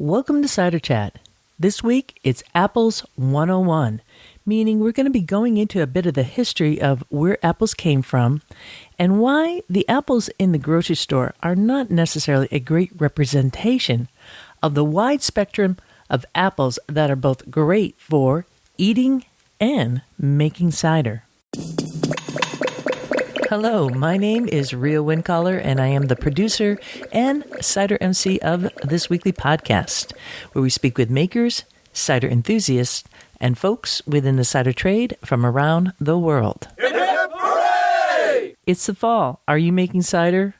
Welcome to Cider Chat. This week, it's Apples 101, meaning we're going to be going into a bit of the history of where apples came from and why the apples in the grocery store are not necessarily a great representation of the wide spectrum of apples that are both great for eating and making cider. Hello, my name is Rhea Wincaller, and I am the producer and cider MC of this weekly podcast, where we speak with makers, cider enthusiasts, and folks within the cider trade from around the world. Hip hip hooray! It's the fall. Are you making cider?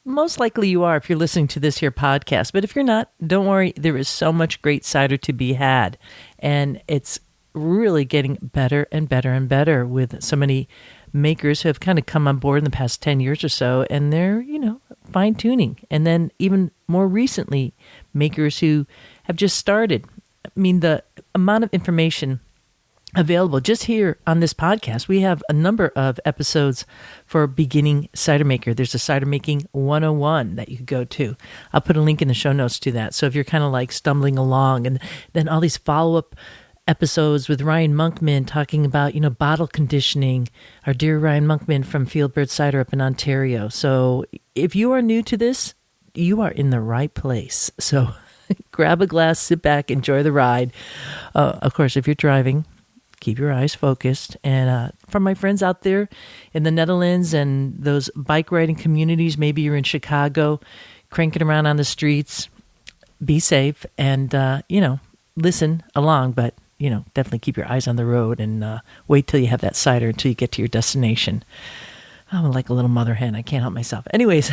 Most likely you are if you're listening to this here podcast, but if you're not, don't worry, there is so much great cider to be had, and it's really getting better and better and better with so many makers who have kind of come on board in the past 10 years or so, and they're, fine-tuning. And then even more recently, makers who have just started. I mean, the amount of information available just here on this podcast, we have a number of episodes for beginning cider maker. There's a Cider Making 101 that you could go to. I'll put a link in the show notes to that. So if you're kind of like stumbling along, and then all these follow-up episodes with Ryan Monkman talking about, bottle conditioning, our dear Ryan Monkman from Fieldbird Cider up in Ontario. So if you are new to this, you are in the right place. So grab a glass, sit back, enjoy the ride. Of course, if you're driving, keep your eyes focused. And from my friends out there in the Netherlands and those bike riding communities, maybe you're in Chicago, cranking around on the streets, be safe and, listen along, but definitely keep your eyes on the road and wait till you have that cider until you get to your destination. I'm like a little mother hen. I can't help myself. Anyways,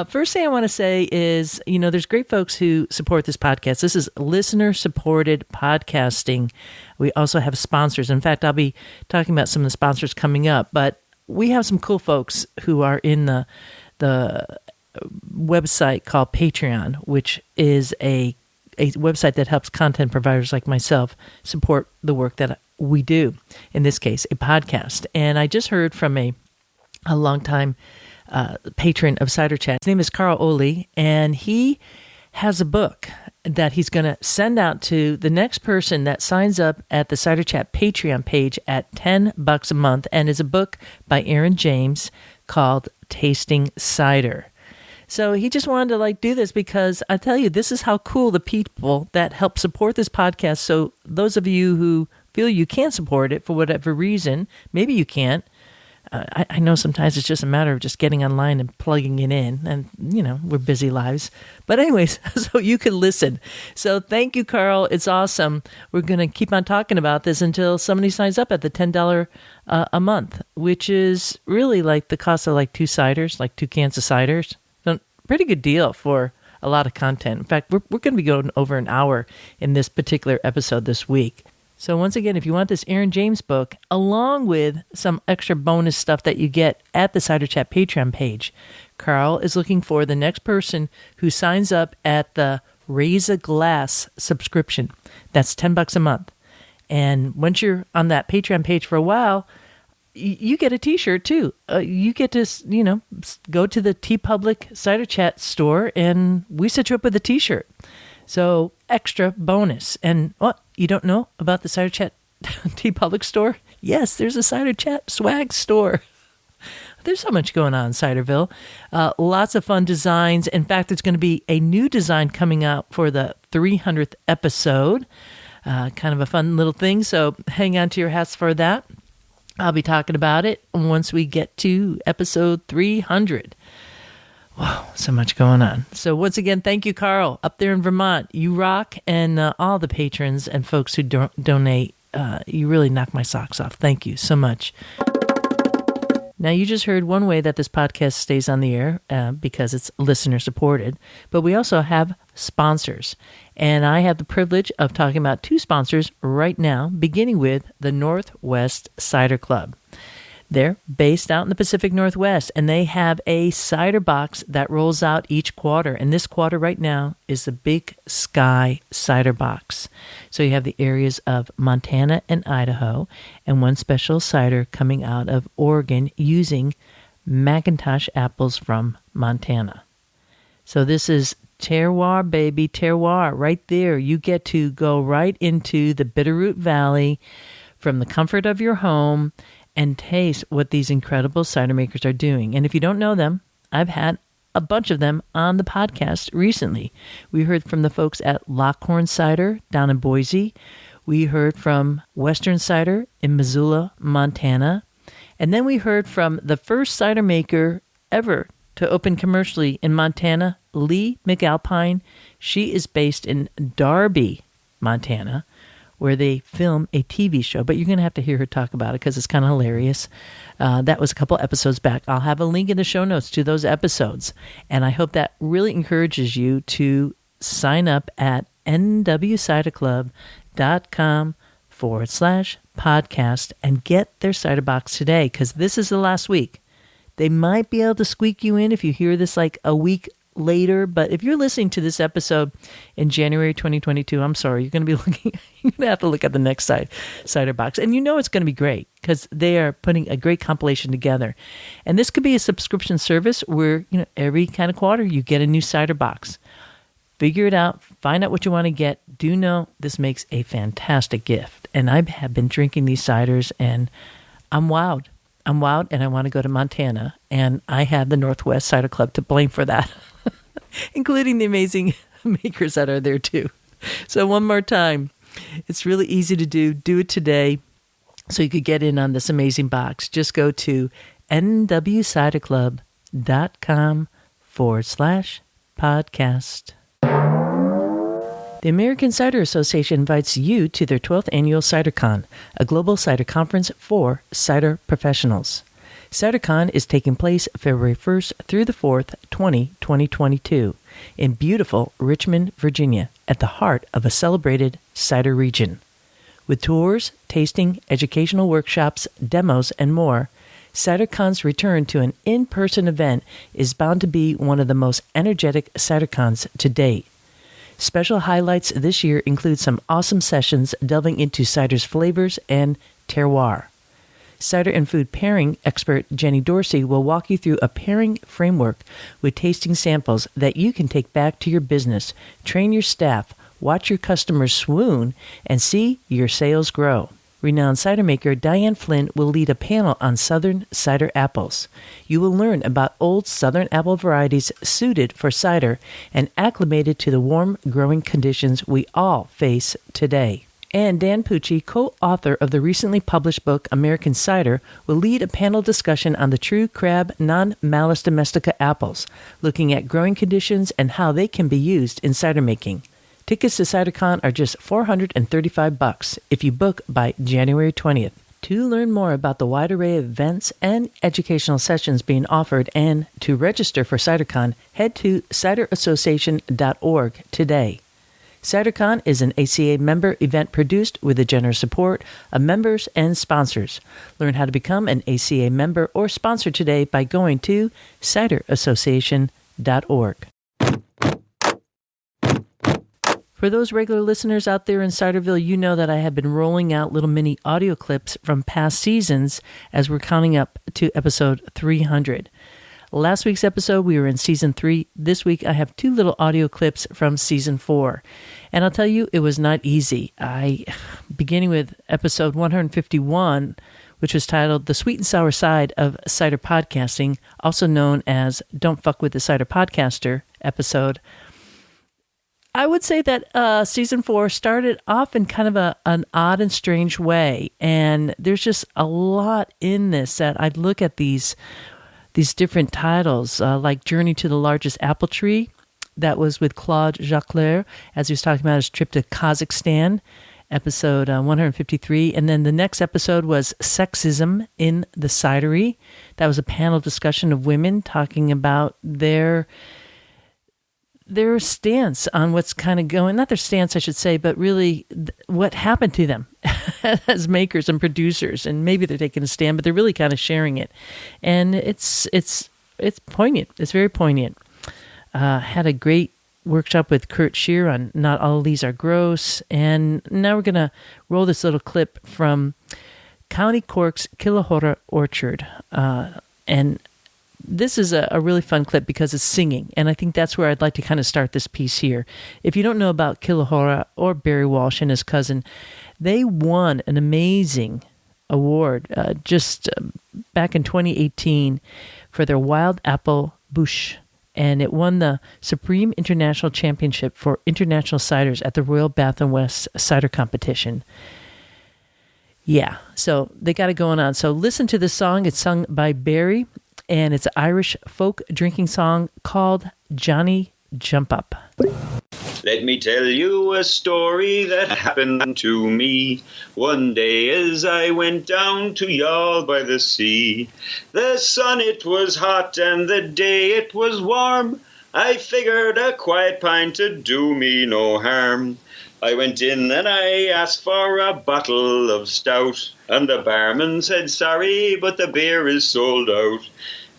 first thing I want to say is, there's great folks who support this podcast. This is listener-supported podcasting. We also have sponsors. In fact, I'll be talking about some of the sponsors coming up, but we have some cool folks who are in the website called Patreon, which is a website that helps content providers like myself support the work that we do, in this case, a podcast. And I just heard from a longtime patron of Cider Chat. His name is Carl Oli, and he has a book that he's going to send out to the next person that signs up at the Cider Chat Patreon page at $10 a month, and is a book by Aaron James called Tasting Cider. So he just wanted to do this because I tell you, this is how cool the people that help support this podcast. So those of you who feel you can't support it for whatever reason, maybe you can't. I know sometimes it's just a matter of just getting online and plugging it in, and we're busy lives. But anyways, so you can listen. So thank you, Carl. It's awesome. We're going to keep on talking about this until somebody signs up at the $10 a month, which is really like the cost of two ciders, like 2 cans of ciders. Pretty good deal for a lot of content. In fact, we're going to be going over an hour in this particular episode this week. So once again, if you want this Aaron James book, along with some extra bonus stuff that you get at the Cider Chat Patreon page, Carl is looking for the next person who signs up at the Raise a Glass subscription. That's $10 a month. And once you're on that Patreon page for a while, you get a t-shirt too. You get to, go to the TeePublic Cider Chat store and we set you up with a t-shirt. So extra bonus. And what, you don't know about the Cider Chat TeePublic store? Yes, there's a Cider Chat swag store. There's so much going on in Ciderville. Lots of fun designs. In fact, there's going to be a new design coming out for the 300th episode. Kind of a fun little thing. So hang on to your hats for that. I'll be talking about it once we get to episode 300. Wow, so much going on. So once again, thank you, Carl, up there in Vermont. You rock, and all the patrons and folks who donate, you really knock my socks off. Thank you so much. Now, you just heard one way that this podcast stays on the air because it's listener-supported, but we also have sponsors. And I have the privilege of talking about 2 sponsors right now, beginning with the Northwest Cider Club. They're based out in the Pacific Northwest, and they have a cider box that rolls out each quarter. And this quarter right now is the Big Sky Cider Box. So you have the areas of Montana and Idaho, and one special cider coming out of Oregon using McIntosh apples from Montana. So this is Terroir, baby, terroir. Right there. You get to go right into the Bitterroot Valley from the comfort of your home and taste what these incredible cider makers are doing. And if you don't know them, I've had a bunch of them on the podcast recently. We heard from the folks at Lockhorn Cider down in Boise. We heard from Western Cider in Missoula, Montana. And then we heard from the first cider maker ever to open commercially in Montana, Lee McAlpine. She is based in Darby, Montana, where they film a TV show. But you're going to have to hear her talk about it because it's kind of hilarious. That was a couple episodes back. I'll have a link in the show notes to those episodes. And I hope that really encourages you to sign up at nwciderclub.com/podcast and get their cider box today, because this is the last week. They might be able to squeak you in if you hear this like a week later, but if you're listening to this episode in January 2022, I'm sorry, you're going to be looking, you're going to have to look at the next cider box. And you know it's going to be great because they are putting a great compilation together. And this could be a subscription service where, every kind of quarter you get a new cider box. Figure it out, find out what you want to get. Do know this makes a fantastic gift. And I have been drinking these ciders and I'm wowed. And I want to go to Montana. And I have the Northwest Cider Club to blame for that, including the amazing makers that are there too. So one more time, it's really easy to do. Do it today so you could get in on this amazing box. Just go to nwciderclub.com/podcast. The American Cider Association invites you to their 12th annual CiderCon, a global cider conference for cider professionals. CiderCon is taking place February 1st through the 4th, 2022, in beautiful Richmond, Virginia, at the heart of a celebrated cider region. With tours, tasting, educational workshops, demos, and more, CiderCon's return to an in-person event is bound to be one of the most energetic CiderCons to date. Special highlights this year include some awesome sessions delving into cider's flavors and terroir. Cider and food pairing expert Jenny Dorsey will walk you through a pairing framework with tasting samples that you can take back to your business, train your staff, watch your customers swoon, and see your sales grow. Renowned cider maker Diane Flynn will lead a panel on southern cider apples. You will learn about old southern apple varieties suited for cider and acclimated to the warm growing conditions we all face today. And Dan Pucci, co-author of the recently published book American Cider, will lead a panel discussion on the true crab non-Malice domestica apples, looking at growing conditions and how they can be used in cider making. Tickets to CiderCon are just $435 if you book by January 20th. To learn more about the wide array of events and educational sessions being offered and to register for CiderCon, head to ciderassociation.org today. CiderCon is an ACA member event produced with the generous support of members and sponsors. Learn how to become an ACA member or sponsor today by going to ciderassociation.org. For those regular listeners out there in Ciderville, you know that I have been rolling out little mini audio clips from past seasons as we're counting up to episode 300. Last week's episode, we were in season 3. This week, I have 2 little audio clips from season 4. And I'll tell you, it was not easy. Beginning with episode 151, which was titled The Sweet and Sour Side of Cider Podcasting, also known as Don't Fuck with the Cider Podcaster episode. I would say that season 4 started off in kind of an odd and strange way. And there's just a lot in this that I'd look at these different titles, like Journey to the Largest Apple Tree. That was with Claude Jacquelaire, as he was talking about his trip to Kazakhstan, episode 153. And then the next episode was Sexism in the Cidery. That was a panel discussion of women talking about their stance on what's kind of going, not their stance, I should say, but really what happened to them as makers and producers. And maybe they're taking a stand, but they're really kind of sharing it. And it's poignant. It's very poignant. Had a great workshop with Kurt Shear on Not All of These Are Gross. And now we're going to roll this little clip from County Cork's Killahora Orchard. And this is a really fun clip because it's singing, and I think that's where I'd like to kind of start this piece here. If you don't know about Killahora or Barry Walsh and his cousin, they won an amazing award just back in 2018 for their Wild Apple Bouche, and it won the Supreme International Championship for International Ciders at the Royal Bath & West Cider Competition. Yeah, so they got it going on. So listen to this song. It's sung by Barry, and it's an Irish folk drinking song called Johnny Jump Up. Let me tell you a story that happened to me one day as I went down to Youghal by the sea. The sun it was hot and the day it was warm. I figured a quiet pint to do me no harm. I went in and I asked for a bottle of stout, and the barman said, sorry, but the beer is sold out.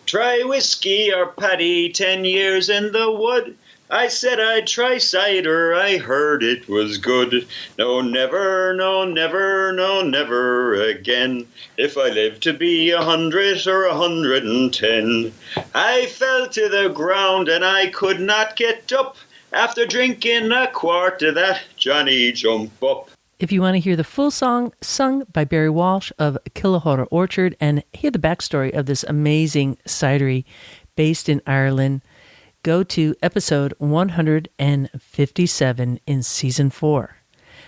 Try whiskey or paddy, 10 years in the wood. I said I'd try cider, I heard it was good. No, never, no, never, no, never again. If I live to be 100 or 110. I fell to the ground and I could not get up. After drinking a quart of that Johnny Jump Up. If you want to hear the full song sung by Barry Walsh of Killahora Orchard and hear the backstory of this amazing cidery based in Ireland, go to episode 157 in season 4.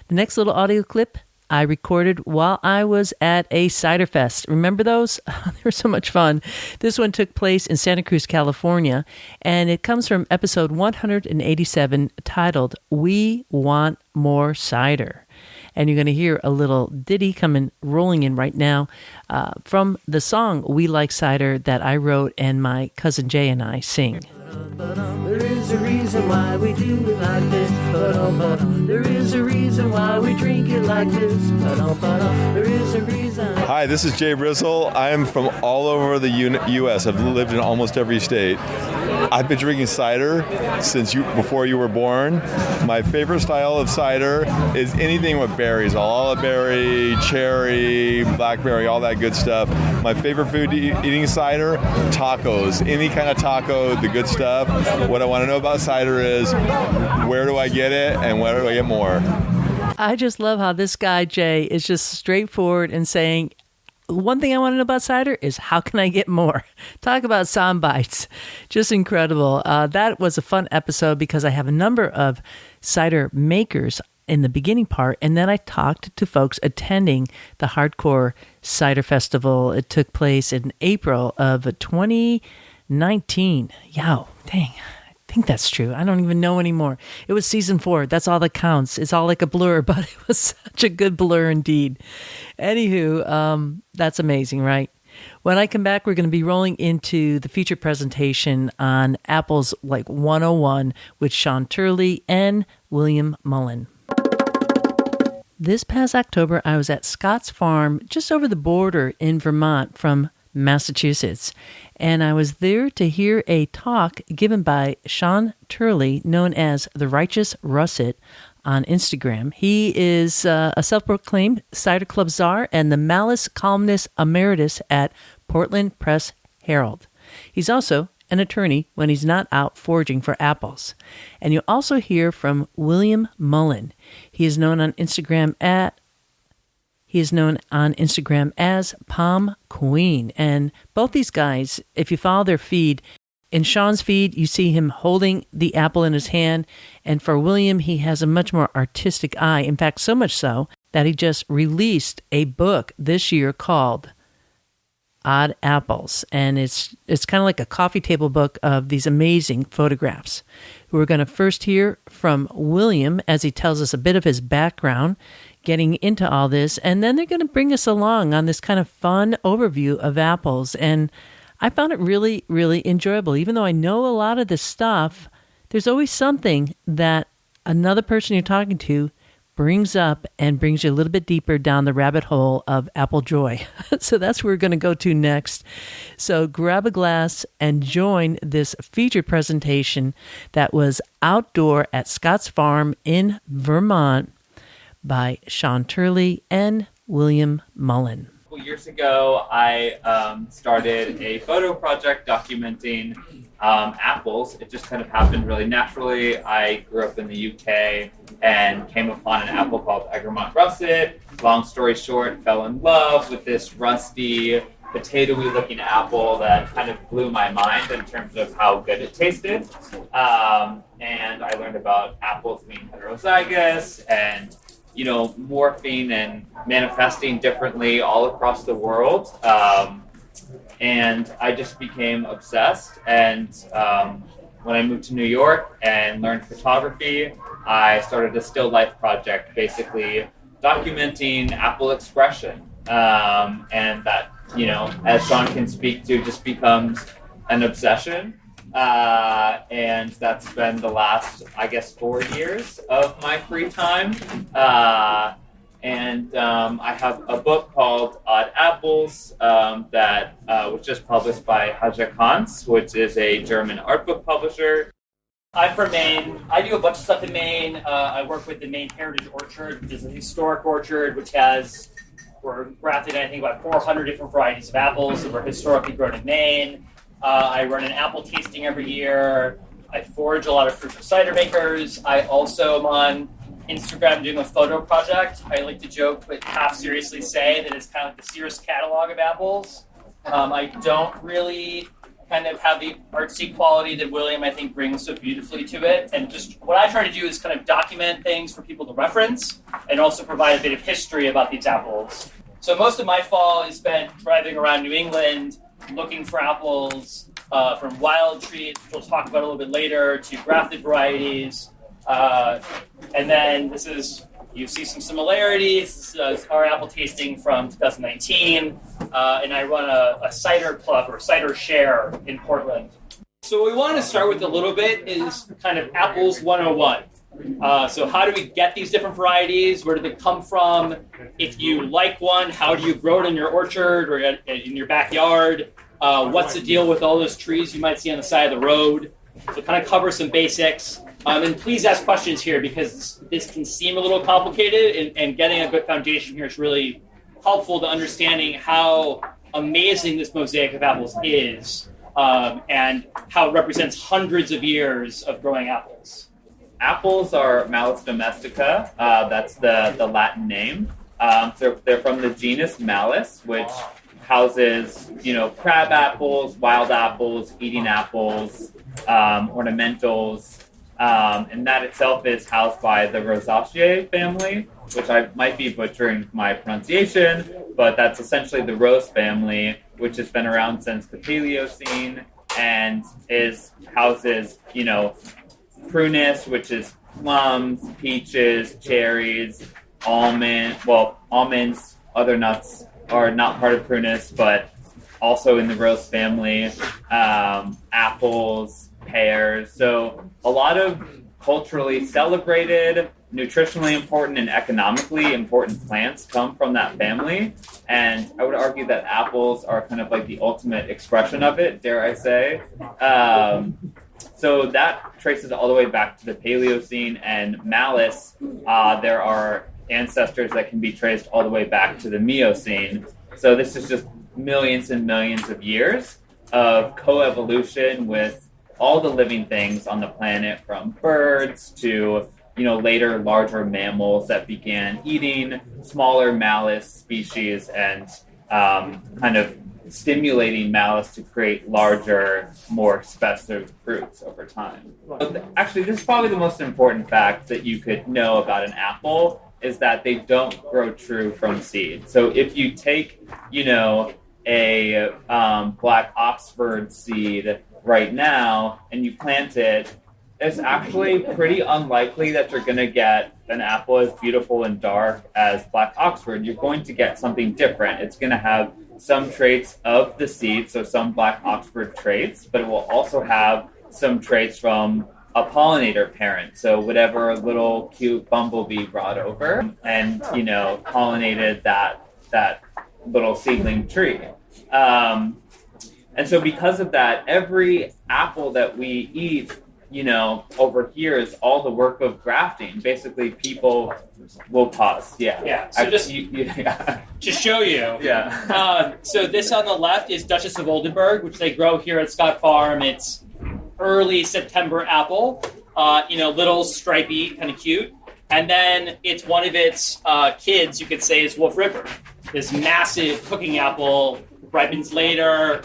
The next little audio clip I recorded while I was at a cider fest. Remember those? They were so much fun. This one took place in Santa Cruz, California, and it comes from episode 187 titled We Want More Cider. And you're going to hear a little ditty rolling in right now from the song We Like Cider that I wrote and my cousin Jay and I sing. There is a reason why we do it like this. There is a reason why we drink it like this. There is a reason. Hi, this is Jay Brizzle. I am from all over the U.S. I've lived in almost every state. I've been drinking cider since before you were born. My favorite style of cider is anything with berries, olive berry, cherry, blackberry, all that good stuff. My favorite food eating cider, tacos. Any kind of taco, the good stuff. What I want to know about cider is where do I get it and where do I get more? I just love how this guy, Jay, is just straightforward and saying, one thing I want to know about cider is how can I get more? Talk about sound bites. Just incredible. That was a fun episode because I have a number of cider makers in the beginning part, and then I talked to folks attending the Hardcore Cider Festival. It took place in April of 2019. Yow, dang. I think that's true. I don't even know anymore. It was season 4. That's all that counts. It's all like a blur, but it was such a good blur indeed. Anywho, that's amazing, right? When I come back, we're going to be rolling into the feature presentation on Apple's 101 with Sean Turley and William Mullan. This past October, I was at Scott's Farm just over the border in Vermont from Massachusetts, and I was there to hear a talk given by Sean Turley, known as the Righteous Russet, on Instagram. He is a self-proclaimed Cider Club czar and the Malice columnist emeritus at Portland Press Herald. He's also an attorney when he's not out foraging for apples. And you'll also hear from William Mullan. He is known on Instagram as Palm Queen. And both these guys, if you follow their feed, in Sean's feed, you see him holding the apple in his hand. And for William, he has a much more artistic eye. In fact, so much so that he just released a book this year called Odd Apples. And it's kind of like a coffee table book of these amazing photographs. We're going to first hear from William as he tells us a bit of his background getting into all this. And then they're going to bring us along on this kind of fun overview of apples. And I found it really, really enjoyable. Even though I know a lot of this stuff, there's always something that another person you're talking to brings up and brings you a little bit deeper down the rabbit hole of apple joy. So that's where we're going to go to next. So grab a glass and join this featured presentation that was outdoor at Scott's Farm in Vermont by Sean Turley and William Mullan. couple years ago, I started a photo project documenting apples. It just kind of happened really naturally. I grew up in the UK and came upon an apple called Vermont Russet. Long story short, fell in love with this rusty, potatoey looking apple that kind of blew my mind in terms of how good it tasted. And I learned about apples being heterozygous and, you know, morphing and manifesting differently all across the world. And I just became obsessed. And when I moved to New York and learned photography, I started a still life project, basically documenting apple expression. And that, you know, as Sean can speak to, just becomes an obsession. And that's been the last, I guess, 4 years of my free time. And I have a book called Odd Apples that was just published by Hajek Hans, which is a German art book publisher. I'm from Maine. I do a bunch of stuff in Maine. I work with the Maine Heritage Orchard, which is a historic orchard, which has, we're grafting, I think, about 400 different varieties of apples that were historically grown in Maine. I run an apple tasting every year. I forage a lot of fruit for cider makers. I also am on Instagram doing a photo project. I like to joke, but half seriously say that it's kind of like the Sears catalog of apples. I don't really kind of have the artsy quality that William, I think, brings so beautifully to it. And just what I try to do is kind of document things for people to reference and also provide a bit of history about these apples. So most of my fall is spent driving around New England, looking for apples from wild trees, which we'll talk about a little bit later, to grafted varieties. And then this is, you see some similarities. This is our apple tasting from 2019. And I run a cider club or cider share in Portland. So what we wanted to start with a little bit is kind of apples 101. So how do we get these different varieties? Where do they come from? If you like one, how do you grow it in your orchard or in your backyard? What's the deal with all those trees you might see on the side of the road? So kind of cover some basics. And please ask questions here because this can seem a little complicated and getting a good foundation here is really helpful to understanding how amazing this mosaic of apples is and how it represents hundreds of years of growing apples. Apples are Malice domestica. That's the Latin name. So they're from the genus Malice, which houses, you know, crab apples, wild apples, eating apples, ornamentals, and that itself is housed by the Rosaceae family, which I might be butchering my pronunciation, but that's essentially the rose family, which has been around since the Paleocene and houses, you know, prunus, which is plums, peaches, cherries, almonds, other nuts are not part of prunus, but also in the rose family, apples, pears. So a lot of culturally celebrated, nutritionally important, and economically important plants come from that family. And I would argue that apples are kind of like the ultimate expression of it, dare I say. So that traces all the way back to the Paleocene, and Malice, there are ancestors that can be traced all the way back to the Miocene. So this is just millions and millions of years of coevolution with all the living things on the planet, from birds to, you know, later larger mammals that began eating smaller Malice species and kind of stimulating Malice to create larger, more expensive fruits over time. Actually, this is probably the most important fact that you could know about an apple is that they don't grow true from seed. So if you take, you know, a Black Oxford seed right now and you plant it, it's actually pretty unlikely that you're going to get an apple as beautiful and dark as Black Oxford. You're going to get something different. It's going to have some traits of the seed, so some Black Oxford traits, but it will also have some traits from a pollinator parent. So whatever little cute bumblebee brought over and, you know, pollinated that little seedling tree. And so because of that, every apple that we eat over here is all the work of grafting. Basically, people will pause. Yeah. Yeah. So to show you. Yeah. So this on the left is Duchess of Oldenburg, which they grow here at Scott Farm. It's early September apple. Little stripy, kind of cute. And then it's one of its kids, you could say, is Wolf River. This massive cooking apple, ripens later,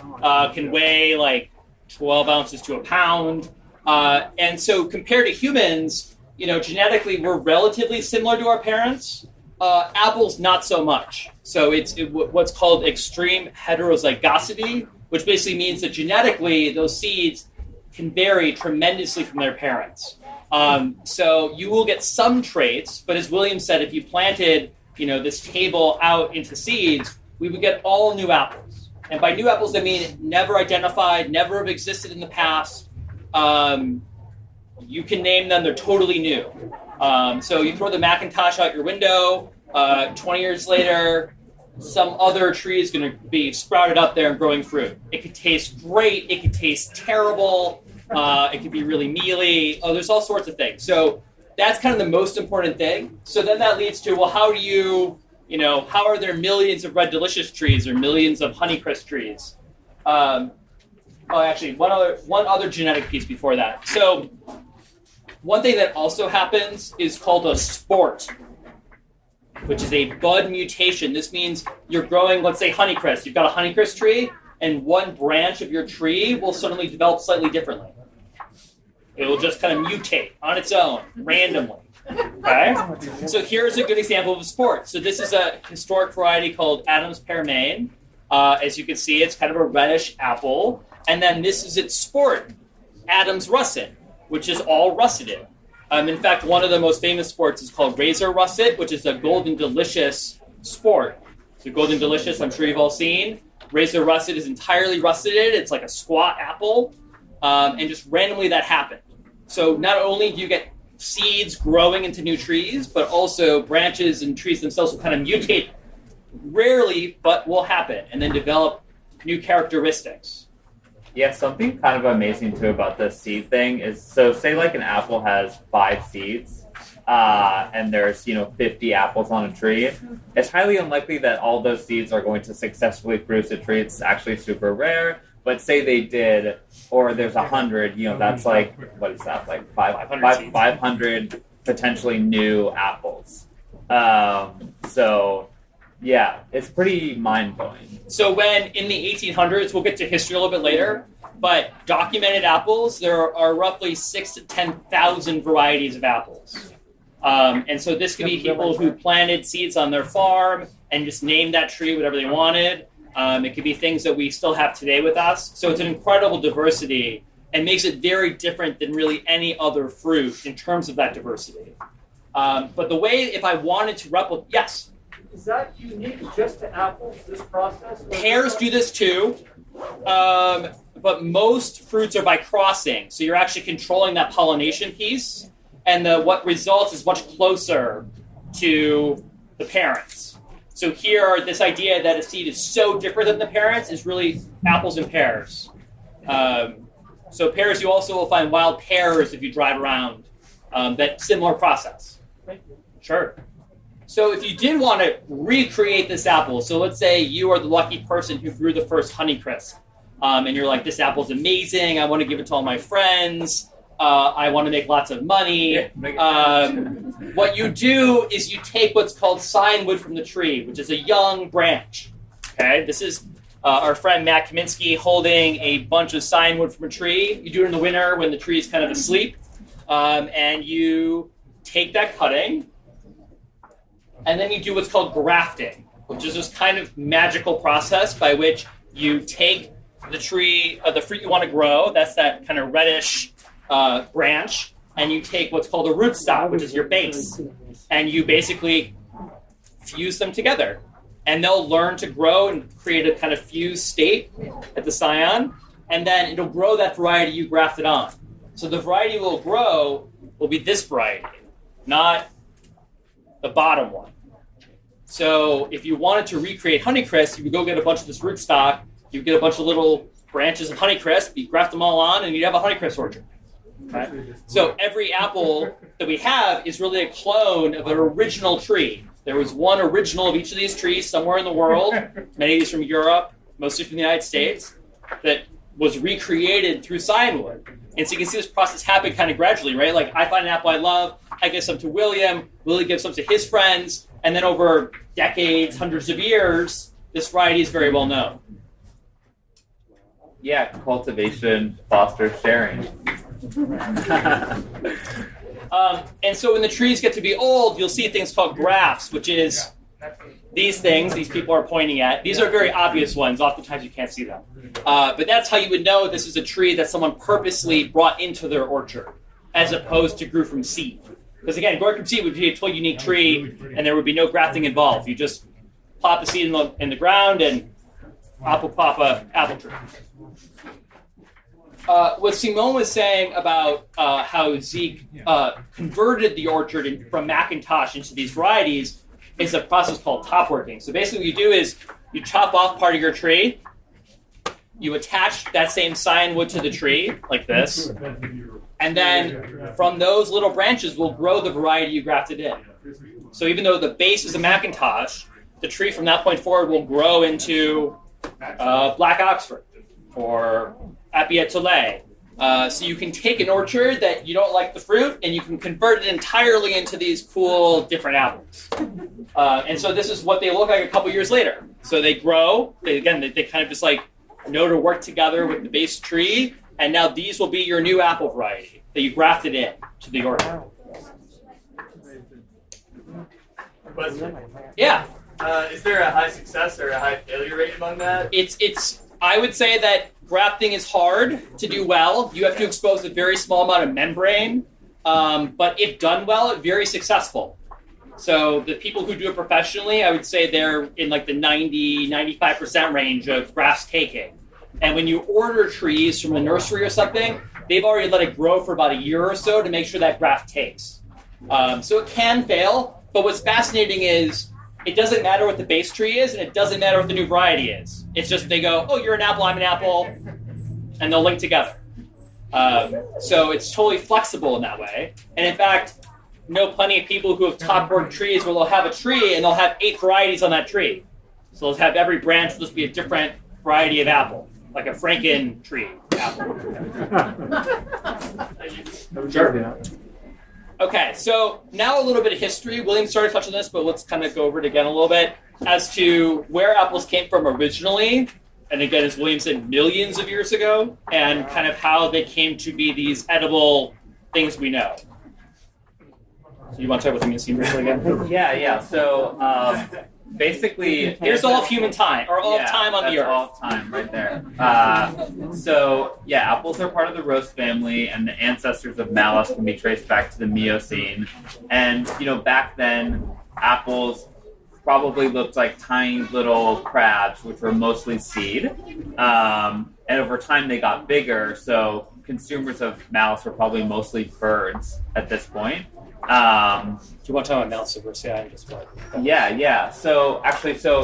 can weigh like 12 ounces to a pound. And so compared to humans, genetically we're relatively similar to our parents. Apples, not so much. So it's what's called extreme heterozygosity, which basically means that genetically those seeds can vary tremendously from their parents. So you will get some traits, but as William said, if you planted, this table out into seeds, we would get all new apples. And by new apples, I mean never identified, never have existed in the past. You can name them; they're totally new. So you throw the Macintosh out your window. 20 years later, some other tree is going to be sprouted up there and growing fruit. It could taste great. It could taste terrible. It could be really mealy. There's all sorts of things. So that's kind of the most important thing. So then that leads to, well, how do you, how are there millions of Red Delicious trees or millions of Honeycrisp trees? Actually, one other genetic piece before that. So one thing that also happens is called a sport, which is a bud mutation. This means you're growing, let's say, Honeycrisp. You've got a Honeycrisp tree, and one branch of your tree will suddenly develop slightly differently. It will just kind of mutate on its own, randomly. Okay? So here's a good example of a sport. So this is a historic variety called Adams Pear Maine. As you can see, it's kind of a reddish apple. And then this is its sport, Adams Russet, which is all russeted. In fact, one of the most famous sports is called Razor Russet, which is a Golden Delicious sport. So Golden Delicious, I'm sure you've all seen. Razor Russet is entirely russeted. It's like a squat apple. And just randomly that happened. So not only do you get seeds growing into new trees, but also branches and trees themselves will kind of mutate rarely, but will happen, and then develop new characteristics. Yeah, something kind of amazing too about the seed thing is, so say like an apple has 5 seeds, and there's 50 apples on a tree. It's highly unlikely that all those seeds are going to successfully produce a tree. It's actually super rare. But say they did, or there's 100, that's like, what is that, like 500 potentially new apples. So, yeah, it's pretty mind-blowing. So when, in the 1800s, we'll get to history a little bit later, but documented apples, there are roughly 6,000 to 10,000 varieties of apples. And so this could be people who planted seeds on their farm and just named that tree whatever they wanted. It could be things that we still have today with us. So it's an incredible diversity and makes it very different than really any other fruit in terms of that diversity. But the way, if I wanted to replicate, yes? Is that unique just to apples, this process? Pears do this too, but most fruits are by crossing. So you're actually controlling that pollination piece, and what results is much closer to the parents. So here, this idea that a seed is so different than the parents is really apples and pears. So pears, you also will find wild pears if you drive around. That similar process. Thank you. Sure. So if you did want to recreate this apple, so let's say you are the lucky person who grew the first Honeycrisp, and you're like, this apple's amazing, I want to give it to all my friends, I want to make lots of money. What you do is you take what's called signwood from the tree, which is a young branch. Okay, this is our friend Matt Kaminsky holding a bunch of signwood from a tree. You do it in the winter when the tree is kind of asleep, and you take that cutting, and then you do what's called grafting, which is this kind of magical process by which you take the tree, the fruit you want to grow, that's that kind of reddish branch, and you take what's called a rootstock, which is your base, and you basically fuse them together. And they'll learn to grow and create a kind of fused state at the scion, and then it'll grow that variety you grafted on. So the variety will grow will be this variety, not the bottom one. So if you wanted to recreate Honeycrisp, you would go get a bunch of this rootstock, you get a bunch of little branches of Honeycrisp, you graft them all on, and you'd have a Honeycrisp orchard. Right? So every apple that we have is really a clone of an original tree. There was one original of each of these trees somewhere in the world, many of these from Europe, mostly from the United States, that was recreated through ciderwood. And so you can see this process happen kind of gradually, right? Like I find an apple I love, I give some to William, Willie gives some to his friends, and then over decades, hundreds of years, this variety is very well known. Yeah, cultivation fosters sharing. And so when the trees get to be old, you'll see things called grafts, which is these things these people are pointing at. These are very obvious ones. Oftentimes you can't see them. But that's how you would know this is a tree that someone purposely brought into their orchard, as opposed to grew from seed. Because again, growing from seed would be a totally unique tree, and there would be no grafting involved. You just plop the seed in the ground, and apple pop a apple tree. What Simone was saying about how Zeke converted the orchard from Macintosh into these varieties is a process called top working. So basically what you do is you chop off part of your tree, you attach that same scion to the tree, like this, and then from those little branches will grow the variety you grafted in. So even though the base is a Macintosh, the tree from that point forward will grow into Black Oxford or Apiatole. So you can take an orchard that you don't like the fruit and you can convert it entirely into these cool different apples. And so this is what they look like a couple years later. So they grow. They kind of just like know to work together with the base tree. And now these will be your new apple variety that you grafted in to the orchard. Question. Yeah. Is there a high success or a high failure rate among that? I would say that grafting is hard to do well. You have to expose a very small amount of membrane. But if done well, it's very successful. So the people who do it professionally, I would say they're in like the 90-95% range of grafts taking. And when you order trees from a nursery or something, they've already let it grow for about a year or so to make sure that graft takes. So it can fail, but what's fascinating is it doesn't matter what the base tree is, and it doesn't matter what the new variety is. It's just they go, oh, you're an apple, I'm an apple, and they'll link together. So it's totally flexible in that way. And in fact, know plenty of people who have top-worked trees where they'll have a tree and they'll have 8 varieties on that tree. So they'll have every branch will just be a different variety of apple, like a Franken tree apple. Sure. Okay, so now a little bit of history. William started touching this, but let's kind of go over it again a little bit as to where apples came from originally. And again, as William said, millions of years ago, and kind of how they came to be these edible things we know. So you want to talk about the museum briefly again? Yeah. So basically, here's all of human time, or all of time on the earth. All of time, right there. So apples are part of the rose family, and the ancestors of Malice can be traced back to the Miocene. And back then, apples probably looked like tiny little crabs, which were mostly seed. And over time, they got bigger. So consumers of Malice were probably mostly birds at this point. Do you want to talk about Malice Cerversii? Yeah. So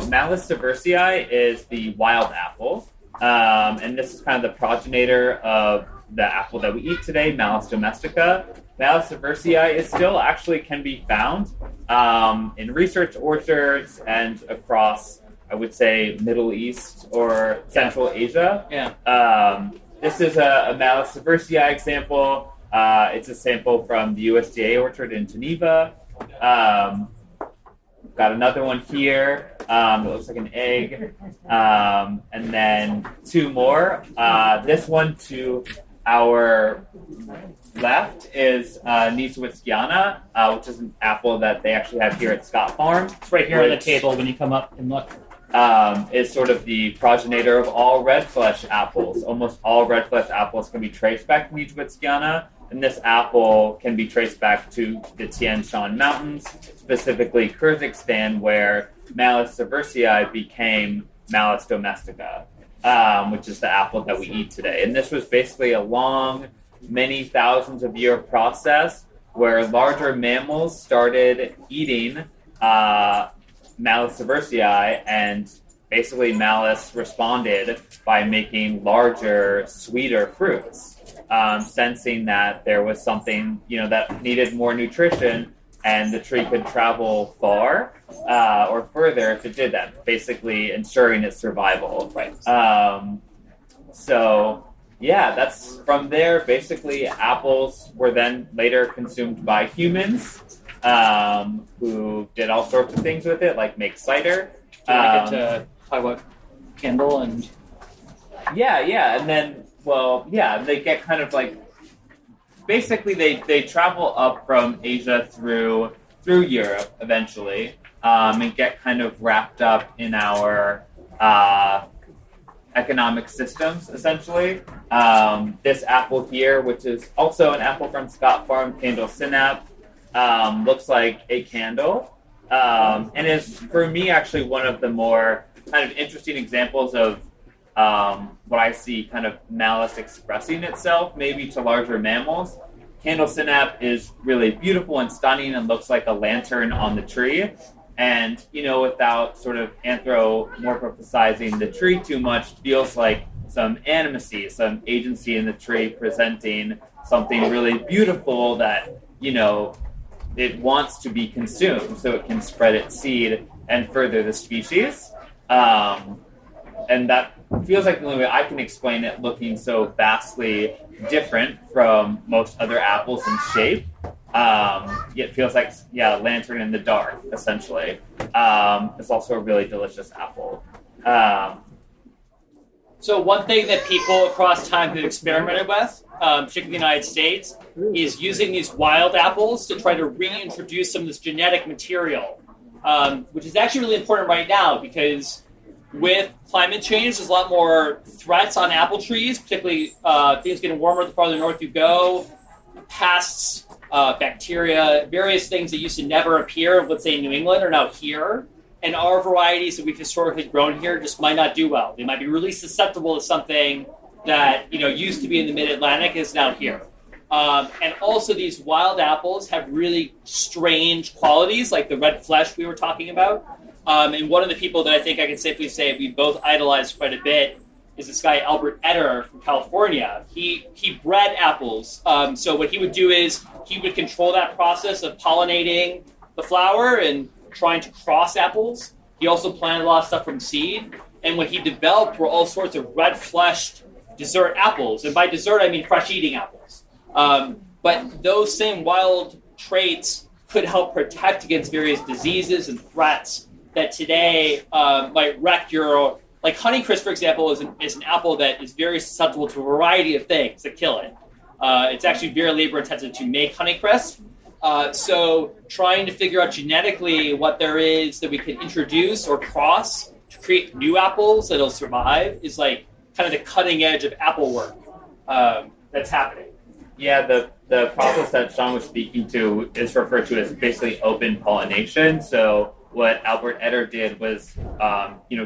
Malice Cerversii is the wild apple, and this is kind of the progenitor of the apple that we eat today, Malice domestica. Malice Cerversii is still actually can be found in research orchards and across, I would say, Middle East or Central Asia. Yeah. This is a Malice Cerversii example. It's a sample from the USDA orchard in Geneva. Got another one here. It looks like an egg. And then 2 more. This one to our left is Nieswitskiana, which is an apple that they actually have here at Scott Farm. It's right here on the table when you come up and look. Is sort of the progenitor of all red flesh apples. Almost all red flesh apples can be traced back to Nieswitskiana. And this apple can be traced back to the Tian Shan Mountains, specifically Kyrgyzstan, where Malice Cerversii became Malice domestica, which is the apple that we eat today. And this was basically a long, many thousands of year process where larger mammals started eating Malice Cerversii and basically Malice responded by making larger, sweeter fruits, sensing that there was something, that needed more nutrition, and the tree could travel far or further if it did that, basically ensuring its survival. Right. That's from there. Basically, apples were then later consumed by humans, who did all sorts of things with it, like make cider. Do you want to get to talk about Kendall and... Yeah, and then, they get kind of like... Basically, they travel up from Asia through Europe, eventually, and get kind of wrapped up in our economic systems, essentially. This apple here, which is also an apple from Scott Farm, Candle Synap, looks like a candle, and is, for me, actually one of the more kind of interesting examples of what I see kind of Malice expressing itself, maybe to larger mammals. Candle Synap is really beautiful and stunning and looks like a lantern on the tree. And, without sort of anthropomorphizing the tree too much, feels like some animacy, some agency in the tree presenting something really beautiful that, it wants to be consumed so it can spread its seed and further the species. And that feels like the only way I can explain it, looking so vastly different from most other apples in shape. It feels like, a lantern in the dark, essentially. It's also a really delicious apple. So one thing that people across time have experimented with, particularly in the United States, is using these wild apples to try to reintroduce some of this genetic material, which is actually really important right now because with climate change, there's a lot more threats on apple trees, particularly things getting warmer the farther north you go, pests, bacteria, various things that used to never appear, let's say in New England, are now here. And our varieties that we've historically grown here just might not do well. They might be really susceptible to something that used to be in the mid-Atlantic is now here. And also these wild apples have really strange qualities, like the red flesh we were talking about. And one of the people that I think I can safely say we both idolized quite a bit is this guy, Albert Etter from California. He bred apples. So what he would do is he would control that process of pollinating the flower and trying to cross apples. He also planted a lot of stuff from seed. And what he developed were all sorts of red-fleshed dessert apples. And by dessert, I mean fresh-eating apples. But those same wild traits could help protect against various diseases and threats that today might wreck your... Like Honeycrisp, for example, is an apple that is very susceptible to a variety of things that kill it. It's actually very labor-intensive to make Honeycrisp. So trying to figure out genetically what there is that we can introduce or cross to create new apples that'll survive is like kind of the cutting edge of apple work that's happening. Yeah, the process that Sean was speaking to is referred to as basically open pollination. So what Albert Etter did was,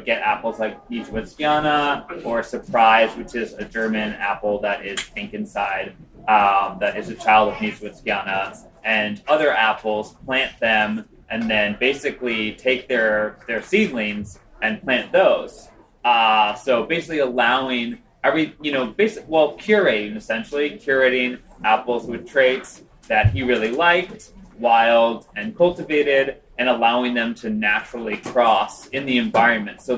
get apples like Nietzscheana or Surprise, which is a German apple that is pink inside, that is a child of Nietzscheana, and other apples, plant them, and then basically take their seedlings and plant those. So basically allowing curating apples with traits that he really liked, wild and cultivated, and allowing them to naturally cross in the environment. So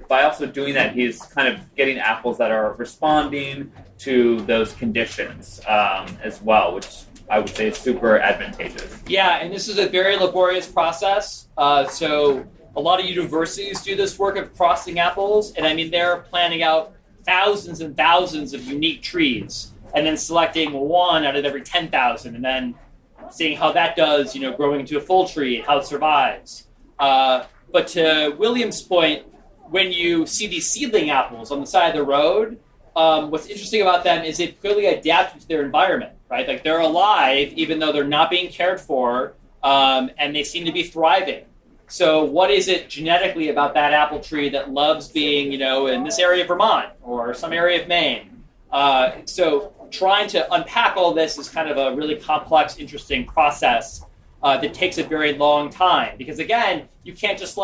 by also doing that, he's kind of getting apples that are responding to those conditions as well, which I would say is super advantageous. Yeah, and this is a very laborious process. So a lot of universities do this work of crossing apples, and I mean, they're planting out thousands and thousands of unique trees, and then selecting one out of every 10,000, and then seeing how that does, growing into a full tree and how it survives. But to William's point, when you see these seedling apples on the side of the road, what's interesting about them is they've clearly adapted to their environment, right? Like they're alive, even though they're not being cared for, and they seem to be thriving. So what is it genetically about that apple tree that loves being, in this area of Vermont or some area of Maine? So trying to unpack all this is kind of a really complex, interesting process that takes a very long time. Because again, you can't just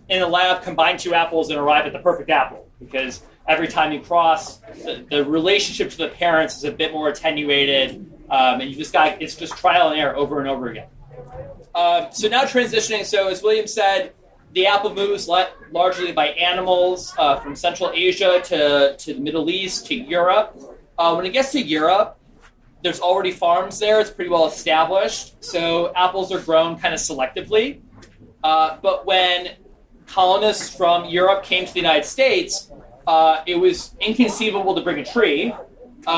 in a lab, combine two apples and arrive at the perfect apple, because every time you cross, the relationship to the parents is a bit more attenuated, and it's just trial and error over and over again. So now transitioning, so as William said, the apple moves largely by animals from Central Asia to the Middle East to Europe. When it gets to Europe, there's already farms there. It's pretty well established. So apples are grown kind of selectively. But when colonists from Europe came to the United States, it was inconceivable to bring a tree.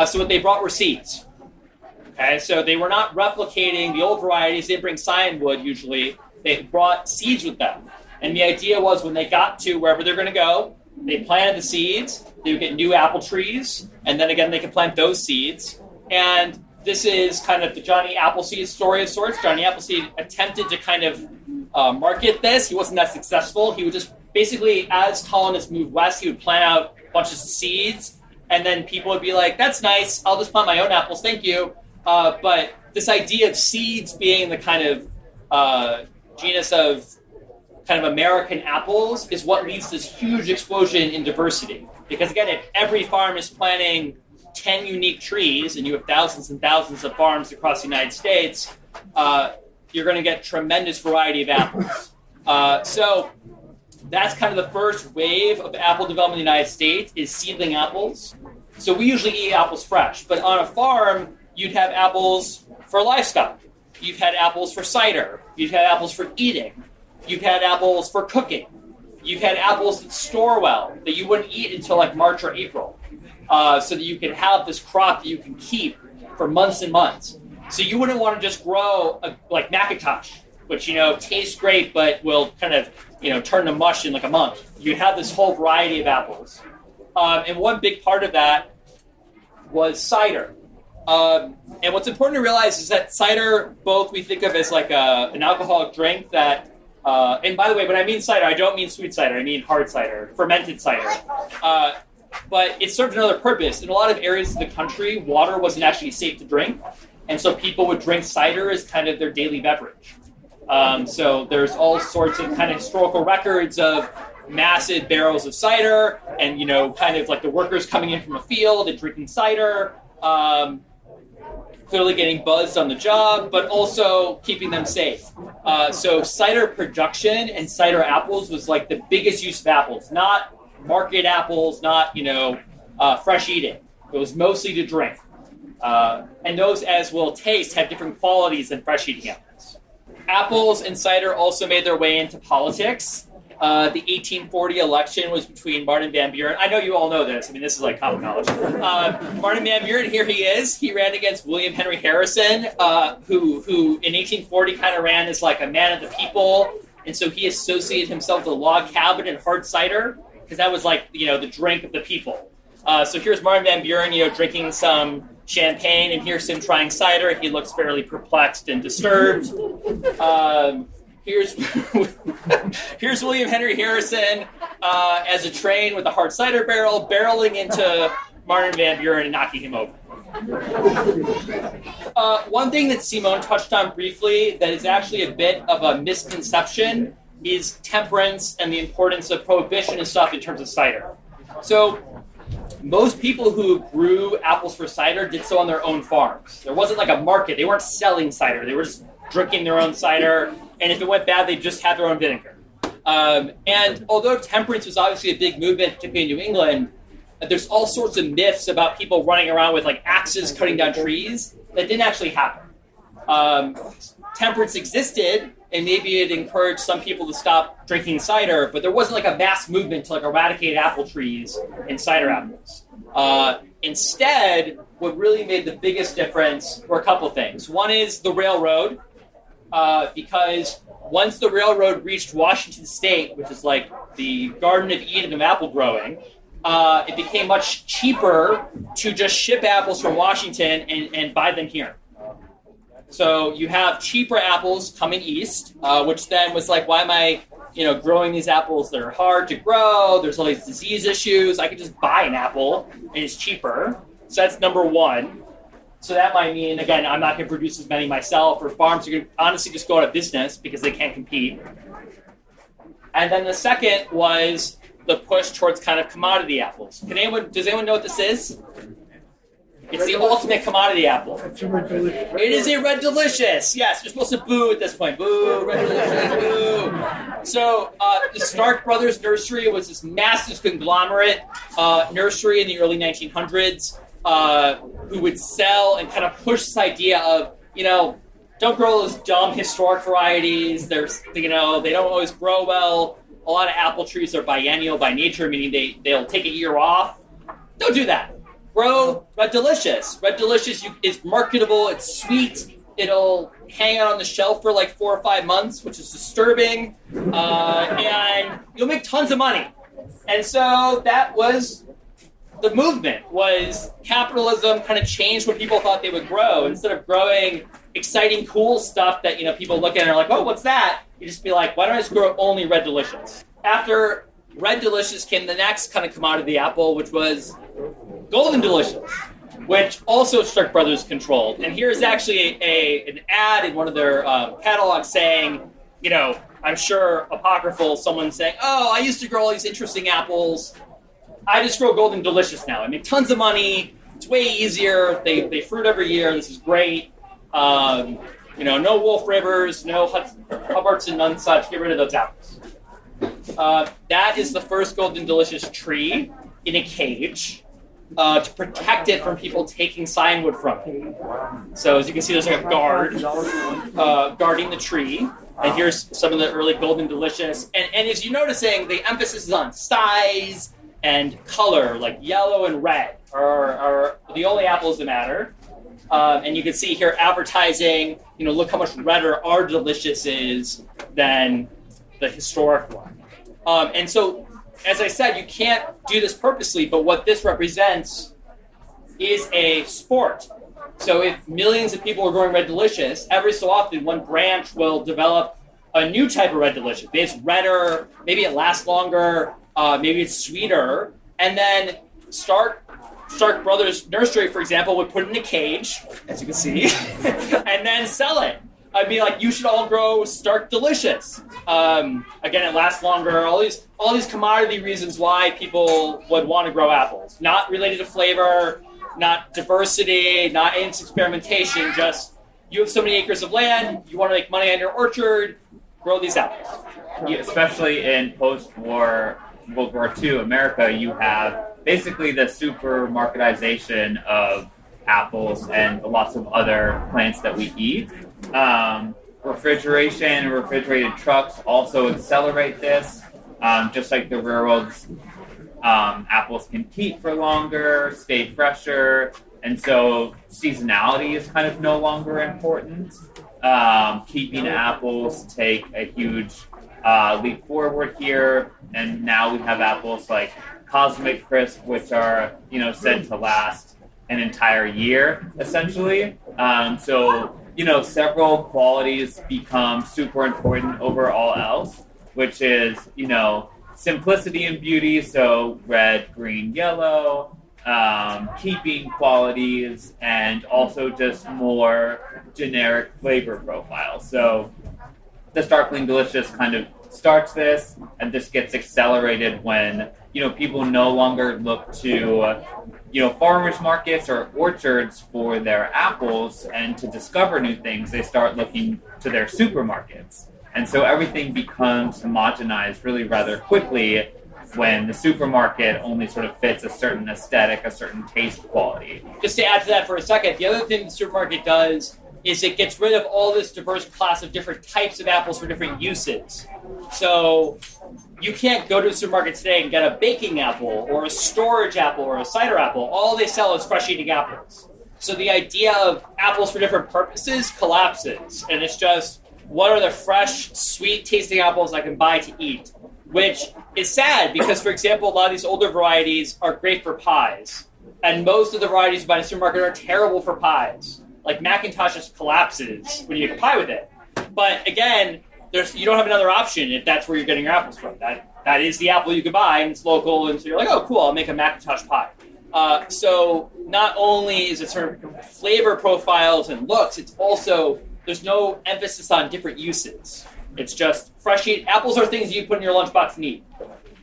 So what they brought were seeds. Okay, so they were not replicating the old varieties. They bring cyanwood usually. They brought seeds with them. And the idea was when they got to wherever they're going to go, they planted the seeds, they would get new apple trees, and then again they could plant those seeds. And this is kind of the Johnny Appleseed story of sorts. Johnny Appleseed attempted to kind of market this. He wasn't that successful. He would just basically, as colonists moved west, he would plant out bunches of seeds, and then people would be like, that's nice, I'll just plant my own apples, thank you. But this idea of seeds being the kind of genus of kind of American apples is what leads to this huge explosion in diversity. Because again, if every farm is planting 10 unique trees and you have thousands and thousands of farms across the United States, you're going to get tremendous variety of apples. So that's kind of the first wave of apple development in the United States is seedling apples. So we usually eat apples fresh, but on a farm, you'd have apples for livestock. You've had apples for cider. You've had apples for eating. You've had apples for cooking. You've had apples that store well, that you wouldn't eat until like March or April, so that you can have this crop that you can keep for months and months. So you wouldn't want to just grow like Macintosh, which, tastes great, but will kind of, turn to mush in like a month. You'd have this whole variety of apples. And one big part of that was cider. And what's important to realize is that cider, both we think of as like an alcoholic drink that, and by the way, when I mean cider, I don't mean sweet cider, I mean hard cider, fermented cider. But it served another purpose. In a lot of areas of the country, water wasn't actually safe to drink, and so people would drink cider as kind of their daily beverage. So there's all sorts of kind of historical records of massive barrels of cider, and kind of like the workers coming in from a field and drinking cider. Clearly getting buzzed on the job, but also keeping them safe. So cider production and cider apples was like the biggest use of apples, not market apples, not, fresh eating. It was mostly to drink. And those, as we'll taste, have different qualities than fresh eating apples. Apples and cider also made their way into politics. The 1840 election was between Martin Van Buren. I know you all know this. I mean, this is like common knowledge. Martin Van Buren, here he is. He ran against William Henry Harrison, who in 1840 kind of ran as like a man of the people. And so he associated himself with a log cabin and hard cider, because that was like, the drink of the people. So here's Martin Van Buren, drinking some champagne, and here's him trying cider. He looks fairly perplexed and disturbed. Here's William Henry Harrison as a train with a hard cider barrel barreling into Martin Van Buren and knocking him over. One thing that Simone touched on briefly that is actually a bit of a misconception is temperance and the importance of prohibition and stuff in terms of cider. So most people who grew apples for cider did so on their own farms. There wasn't like a market. They weren't selling cider. They were just drinking their own cider. And if it went bad, they just had their own vinegar. And although temperance was obviously a big movement, particularly in New England, there's all sorts of myths about people running around with like axes cutting down trees that didn't actually happen. Temperance existed, and maybe it encouraged some people to stop drinking cider, but there wasn't like a mass movement to like eradicate apple trees and cider apples. Instead, what really made the biggest difference were a couple things. One is the railroad. Because once the railroad reached Washington State, which is like the Garden of Eden of apple growing, it became much cheaper to just ship apples from Washington and buy them here. So you have cheaper apples coming east, which then was like, why am I, growing these apples that are hard to grow? There's all these disease issues. I could just buy an apple and it's cheaper. So that's number one. So that might mean, again, I'm not going to produce as many myself, or farms are going to honestly just go out of business because they can't compete. And then the second was the push towards kind of commodity apples. Does anyone know what this is? It's the ultimate commodity apple. It is a Red Delicious. Yes, you're supposed to boo at this point. Boo, Red Delicious, boo. So the Stark Brothers Nursery was this massive conglomerate nursery in the early 1900s who would sell and kind of push this idea of, don't grow those dumb historic varieties. They don't always grow well. A lot of apple trees are biennial by nature, meaning they'll take a year off. Don't do that. Grow Red Delicious. Red Delicious is marketable. It's sweet. It'll hang out on the shelf for like 4 or 5 months, which is disturbing. And you'll make tons of money. And so that was the movement. Was capitalism kind of changed what people thought they would grow. Instead of growing exciting, cool stuff that people look at and are like, oh, what's that? You just be like, why don't I just grow only Red Delicious? After Red Delicious came the next kind of commodity apple, which was Golden Delicious, which also Stark Brothers controlled. And here's actually an ad in one of their catalogs saying, I'm sure apocryphal, someone saying, oh, I used to grow all these interesting apples. I just grow Golden Delicious now. I make tons of money. It's way easier. They fruit every year. This is great. No Wolf Rivers, no Hubbards and none such. Get rid of those apples. That is the first Golden Delicious tree in a cage to protect it from people taking signwood from it. So as you can see, there's like a guard guarding the tree. And here's some of the early Golden Delicious. And as you're noticing, the emphasis is on size and color, like yellow and red are the only apples that matter. And you can see here advertising, look how much redder our Delicious is than the historic one. And so, as I said, you can't do this purposely, but what this represents is a sport. So if millions of people are growing Red Delicious, every so often one branch will develop a new type of Red Delicious. Maybe it's redder, maybe it lasts longer, maybe it's sweeter, and then Stark Brothers Nursery, for example, would put it in a cage, as you can see, and then sell it. I'd be like, you should all grow Stark Delicious. Again, it lasts longer. All these commodity reasons why people would want to grow apples. Not related to flavor, not diversity, not experimentation. Just you have so many acres of land, you want to make money on your orchard, grow these apples. Yeah, especially in post-war World War II America, you have basically the supermarketization of apples and lots of other plants that we eat. Refrigeration and refrigerated trucks also accelerate this. Just like the railroads, apples can keep for longer, stay fresher, and so seasonality is kind of no longer important. Keeping apples take a huge leap forward here, and now we have apples like Cosmic Crisp, which are said to last an entire year, essentially. Several qualities become super important over all else, which is, simplicity and beauty, so red, green, yellow, keeping qualities, and also just more generic flavor profiles. So the Starkling Delicious kind of starts this, and this gets accelerated when, people no longer look to farmers markets or orchards for their apples and to discover new things. They start looking to their supermarkets. And so everything becomes homogenized really rather quickly when the supermarket only sort of fits a certain aesthetic, a certain taste quality. Just to add to that for a second, the other thing the supermarket does is it gets rid of all this diverse class of different types of apples for different uses. So you can't go to a supermarket today and get a baking apple or a storage apple or a cider apple. All they sell is fresh eating apples. So the idea of apples for different purposes collapses. And it's just, what are the fresh, sweet tasting apples I can buy to eat? Which is sad because, for example, a lot of these older varieties are great for pies. And most of the varieties you buy in the supermarket are terrible for pies. Like Macintosh just collapses when you make a pie with it. But again, you don't have another option if that's where you're getting your apples from. That is the apple you could buy, and it's local, and so you're like, oh, cool, I'll make a Macintosh pie. So not only is it sort of flavor profiles and looks, it's also, there's no emphasis on different uses. It's just fresh eat. Apples are things you put in your lunchbox and eat.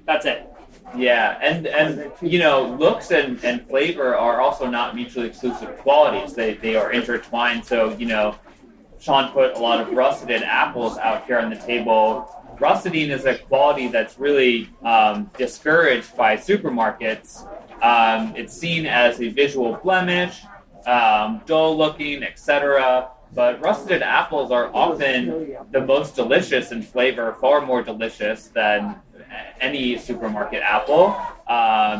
That's it. Yeah, and you know, looks and flavor are also not mutually exclusive qualities. They are intertwined. So, you know, Sean put a lot of russeted apples out here on the table. Russeting is a quality that's really discouraged by supermarkets. It's seen as a visual blemish, dull looking, etc. But russeted apples are often the most delicious in flavor, far more delicious than any supermarket apple.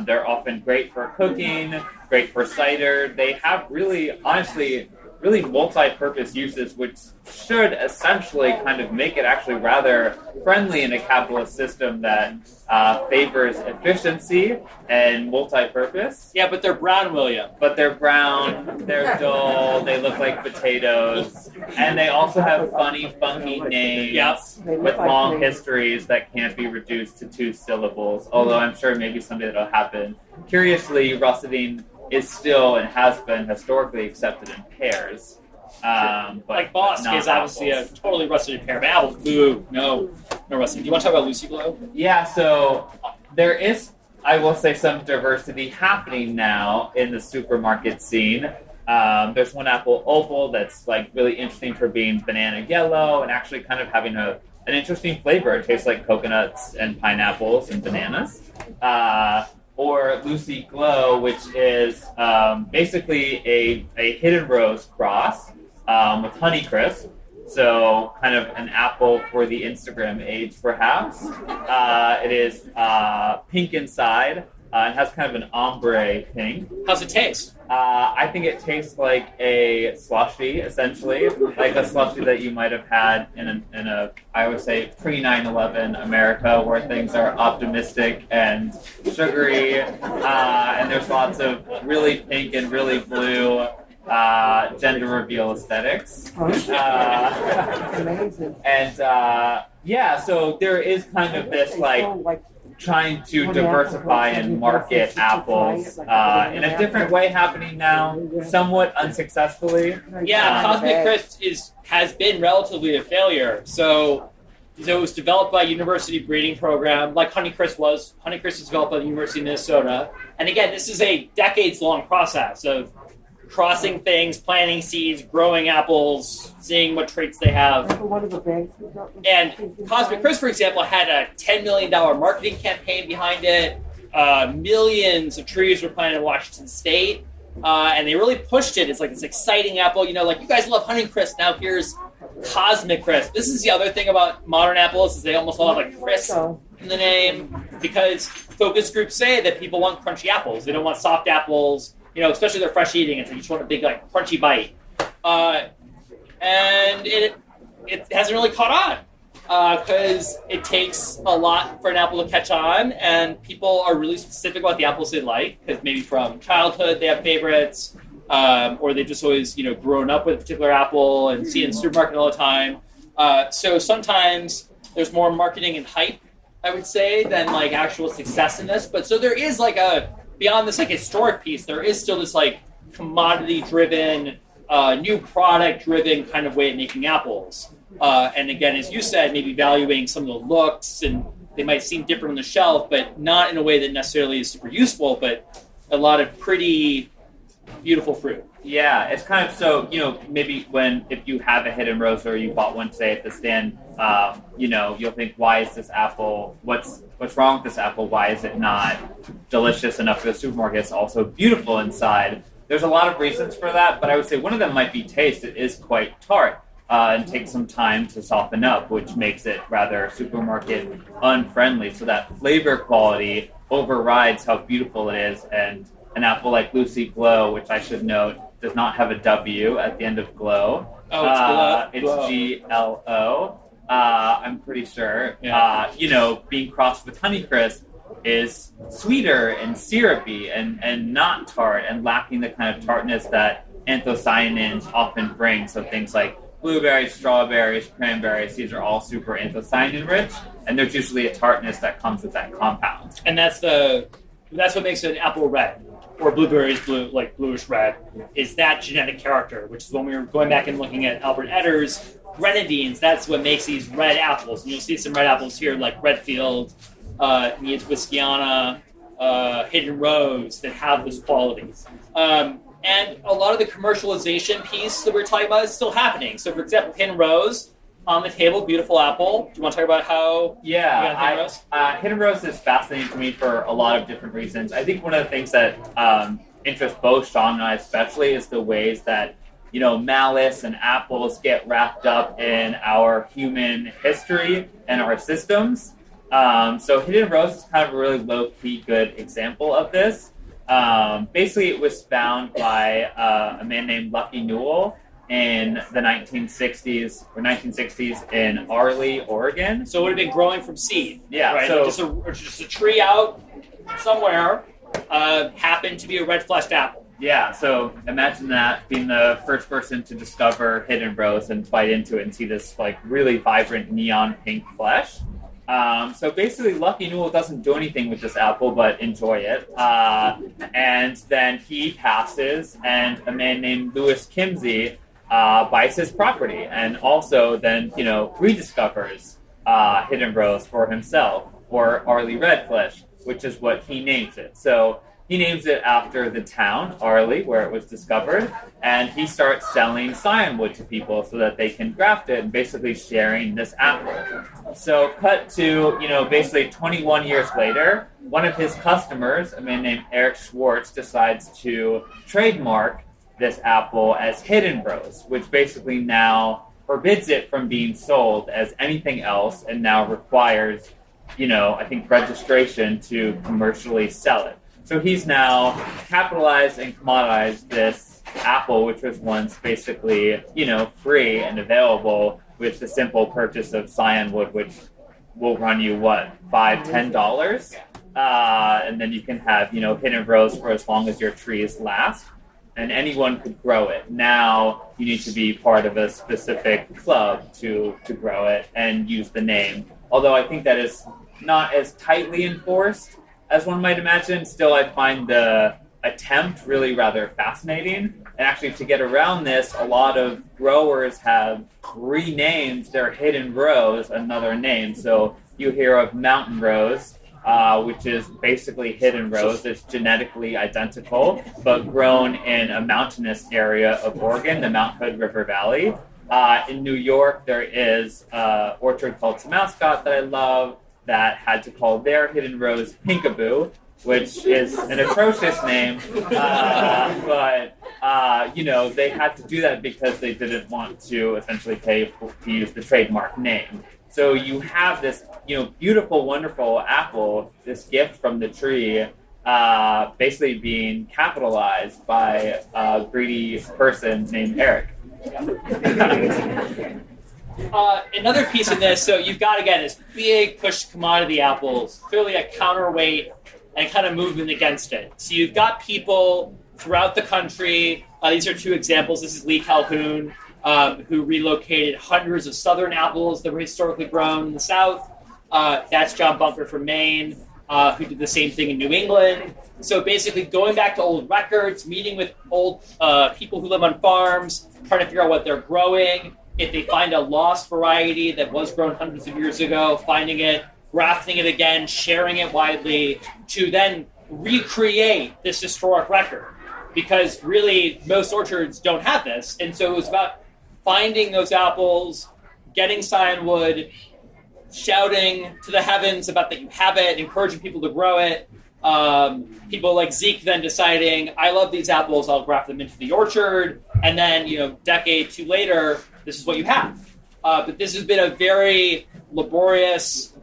They're often great for cooking, great for cider. They have really, honestly, really multi-purpose uses, which should essentially kind of make it actually rather friendly in a capitalist system that favors efficiency and multi-purpose. Yeah, but they're brown, William. But they're brown, they're dull, they look like potatoes, and they also have funny, funky names with long histories that can't be reduced to 2 syllables, although I'm sure maybe someday that'll happen. Curiously, russeting is still and has been historically accepted in pairs. But like Bosque is obviously a totally russeted pair of apples. Boo, no russeting. Do you want to talk about Lucy Glow? Yeah, so there is, I will say, some diversity happening now in the supermarket scene. There's one apple, Opal, that's like really interesting for being banana yellow and actually kind of having an interesting flavor. It tastes like coconuts and pineapples and bananas. Or Lucy Glow, which is basically a Hidden Rose cross with Honeycrisp. So kind of an apple for the Instagram age, perhaps. It is pink inside. It has kind of an ombre pink. How's it taste? I think it tastes like a slushy, essentially, like a slushy that you might have had in a I would say, pre-9/11 America, where things are optimistic and sugary, and there's lots of really pink and really blue gender reveal aesthetics. Yeah, so there is kind of this like trying to diversify and market apples in a different way happening now, somewhat unsuccessfully. Yeah, Cosmic Crisp has been relatively a failure. So it was developed by a university breeding program, like Honeycrisp was. Honeycrisp was developed by the University of Minnesota. And again, this is a decades-long process of crossing things, planting seeds, growing apples, seeing what traits they have. And Cosmic Crisp, for example, had a $10 million marketing campaign behind it. Millions of trees were planted in Washington State. And they really pushed it. It's like this exciting apple. You know, like, you guys love Honeycrisp. Now here's Cosmic Crisp. This is the other thing about modern apples, is they almost all have a crisp in the name, because focus groups say that people want crunchy apples. They don't want soft apples. You know, especially if they're fresh eating, it's like you just want a big, like, crunchy bite. And it hasn't really caught on because it takes a lot for an apple to catch on, and people are really specific about the apples they like, because maybe from childhood they have favorites, or they've just always, you know, grown up with a particular apple and see it in the supermarket all the time. So sometimes there's more marketing and hype, I would say, than, like, actual success in this. But so there is, like, beyond this, like, historic piece, there is still this, like, commodity-driven, new product-driven kind of way of making apples. And again, as you said, maybe valuing some of the looks, and they might seem different on the shelf, but not in a way that necessarily is super useful, but a lot of pretty beautiful fruit. Yeah, it's kind of, so, you know, maybe if you have a Hidden Rose or you bought one, say, at the stand, you know, you'll think, why is this apple, what's wrong with this apple? Why is it not delicious enough for the supermarket? It's also beautiful inside. There's a lot of reasons for that, but I would say one of them might be taste. It is quite tart and takes some time to soften up, which makes it rather supermarket unfriendly. So that flavor quality overrides how beautiful it is. And an apple like Lucy Glow, which I should note, does not have a W at the end of glow. Oh, it's Glow. It's G-L-O. I'm pretty sure. Yeah. You know, being crossed with Honeycrisp is sweeter and syrupy and not tart, and lacking the kind of tartness that anthocyanins often bring. So things like blueberries, strawberries, cranberries, these are all super anthocyanin rich, and there's usually a tartness that comes with that compound. And that's what makes an apple red. or blueberries blue, like bluish red, is that genetic character, which is when we were going back and looking at Albert Etter's grenadines, that's what makes these red apples. And you'll see some red apples here, like Redfield, Needs Whiskiana, Hidden Rose, that have this quality. And a lot of the commercialization piece that we're talking about is still happening. So, for example, Hidden Rose on the table, beautiful apple. Do you want to talk about how? Yeah, Hidden Rose? Hidden Rose is fascinating to me for a lot of different reasons. I think one of the things that interests both Sean and I especially is the ways that malice and apples get wrapped up in our human history and our systems. So Hidden Rose is kind of a really low-key good example of this. Basically, it was found by a man named Lucky Newell in the 1960s in Arley, Oregon. So it would have been growing from seed. Yeah. Right? So just a tree out somewhere happened to be a red-fleshed apple. Yeah, so imagine that, being the first person to discover Hidden Rose and bite into it and see this like really vibrant neon pink flesh. So basically, Lucky Newell doesn't do anything with this apple but enjoy it. And then he passes, and a man named Louis Kimsey buys his property, and also then rediscovers Hidden Rose for himself, or Arley Redflesh, which is what he names it. So he names it after the town, Arley, where it was discovered, and he starts selling cyanwood to people so that they can graft it and basically sharing this apple. So cut to, basically 21 years later, one of his customers, a man named Eric Schwartz, decides to trademark this apple as Hidden Rose, which basically now forbids it from being sold as anything else and now requires, I think, registration to commercially sell it. So he's now capitalized and commoditized this apple, which was once basically, free and available with the simple purchase of cyanwood, which will run you, $5-10? And then you can have, Hidden Rose for as long as your trees last. And anyone could grow it. Now you need to be part of a specific club to grow it and use the name. Although I think that is not as tightly enforced as one might imagine. Still, I find the attempt really rather fascinating. And actually, to get around this, a lot of growers have renamed their Hidden Rose another name. So you hear of Mountain Rose, which is basically Hidden Rose. It's genetically identical, but grown in a mountainous area of Oregon, the Mount Hood River Valley. In New York, there is an orchard called Tamascot that I love that had to call their Hidden Rose Pinkaboo, which is an atrocious name, but they had to do that because they didn't want to essentially pay to use the trademark name. So you have this, beautiful, wonderful apple, this gift from the tree, basically being capitalized by a greedy person named Eric. Another piece in this, so you've got, again, this big push to commodity apples, clearly a counterweight and kind of movement against it. So you've got people throughout the country. These are two examples. This is Lee Calhoun, who relocated hundreds of southern apples that were historically grown in the South. That's John Bunker from Maine, who did the same thing in New England. So basically going back to old records, meeting with old people who live on farms, trying to figure out what they're growing. If they find a lost variety that was grown hundreds of years ago, finding it, grafting it again, sharing it widely, to then recreate this historic record. Because really, most orchards don't have this. And so it was about finding those apples, getting cyanwood, shouting to the heavens about that you have it, encouraging people to grow it. People like Zeke then deciding, I love these apples, I'll graft them into the orchard. And then, decade two later, this is what you have. But this has been a very laborious,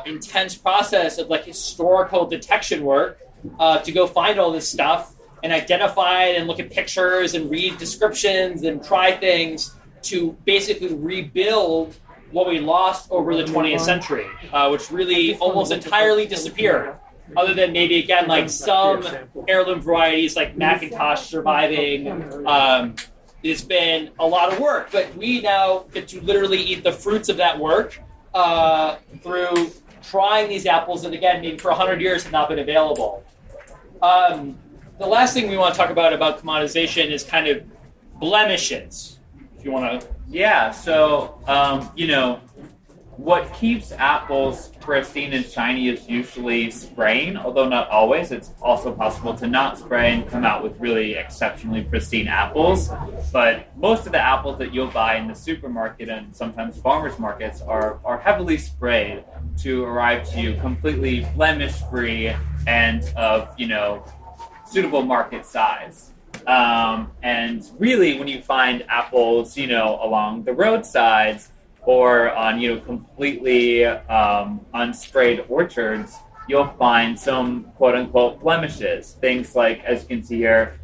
intense process of historical detection work to go find all this stuff and identify it and look at pictures and read descriptions and try things to basically rebuild what we lost over the 20th century, which really almost entirely disappeared. Other than maybe, again, some heirloom varieties like Macintosh surviving. It's been a lot of work, but we now get to literally eat the fruits of that work through trying these apples that, again, maybe for 100 years have not been available. The last thing we want to talk about commoditization is kind of blemishes. If you want to. Yeah. So what keeps apples pristine and shiny is usually spraying, although not always. It's also possible to not spray and come out with really exceptionally pristine apples. But most of the apples that you'll buy in the supermarket and sometimes farmers markets are heavily sprayed to arrive to you completely blemish-free and of, suitable market size. And really, when you find apples, along the roadsides, or on completely unsprayed orchards, you'll find some quote-unquote blemishes. Things like, as you can see here,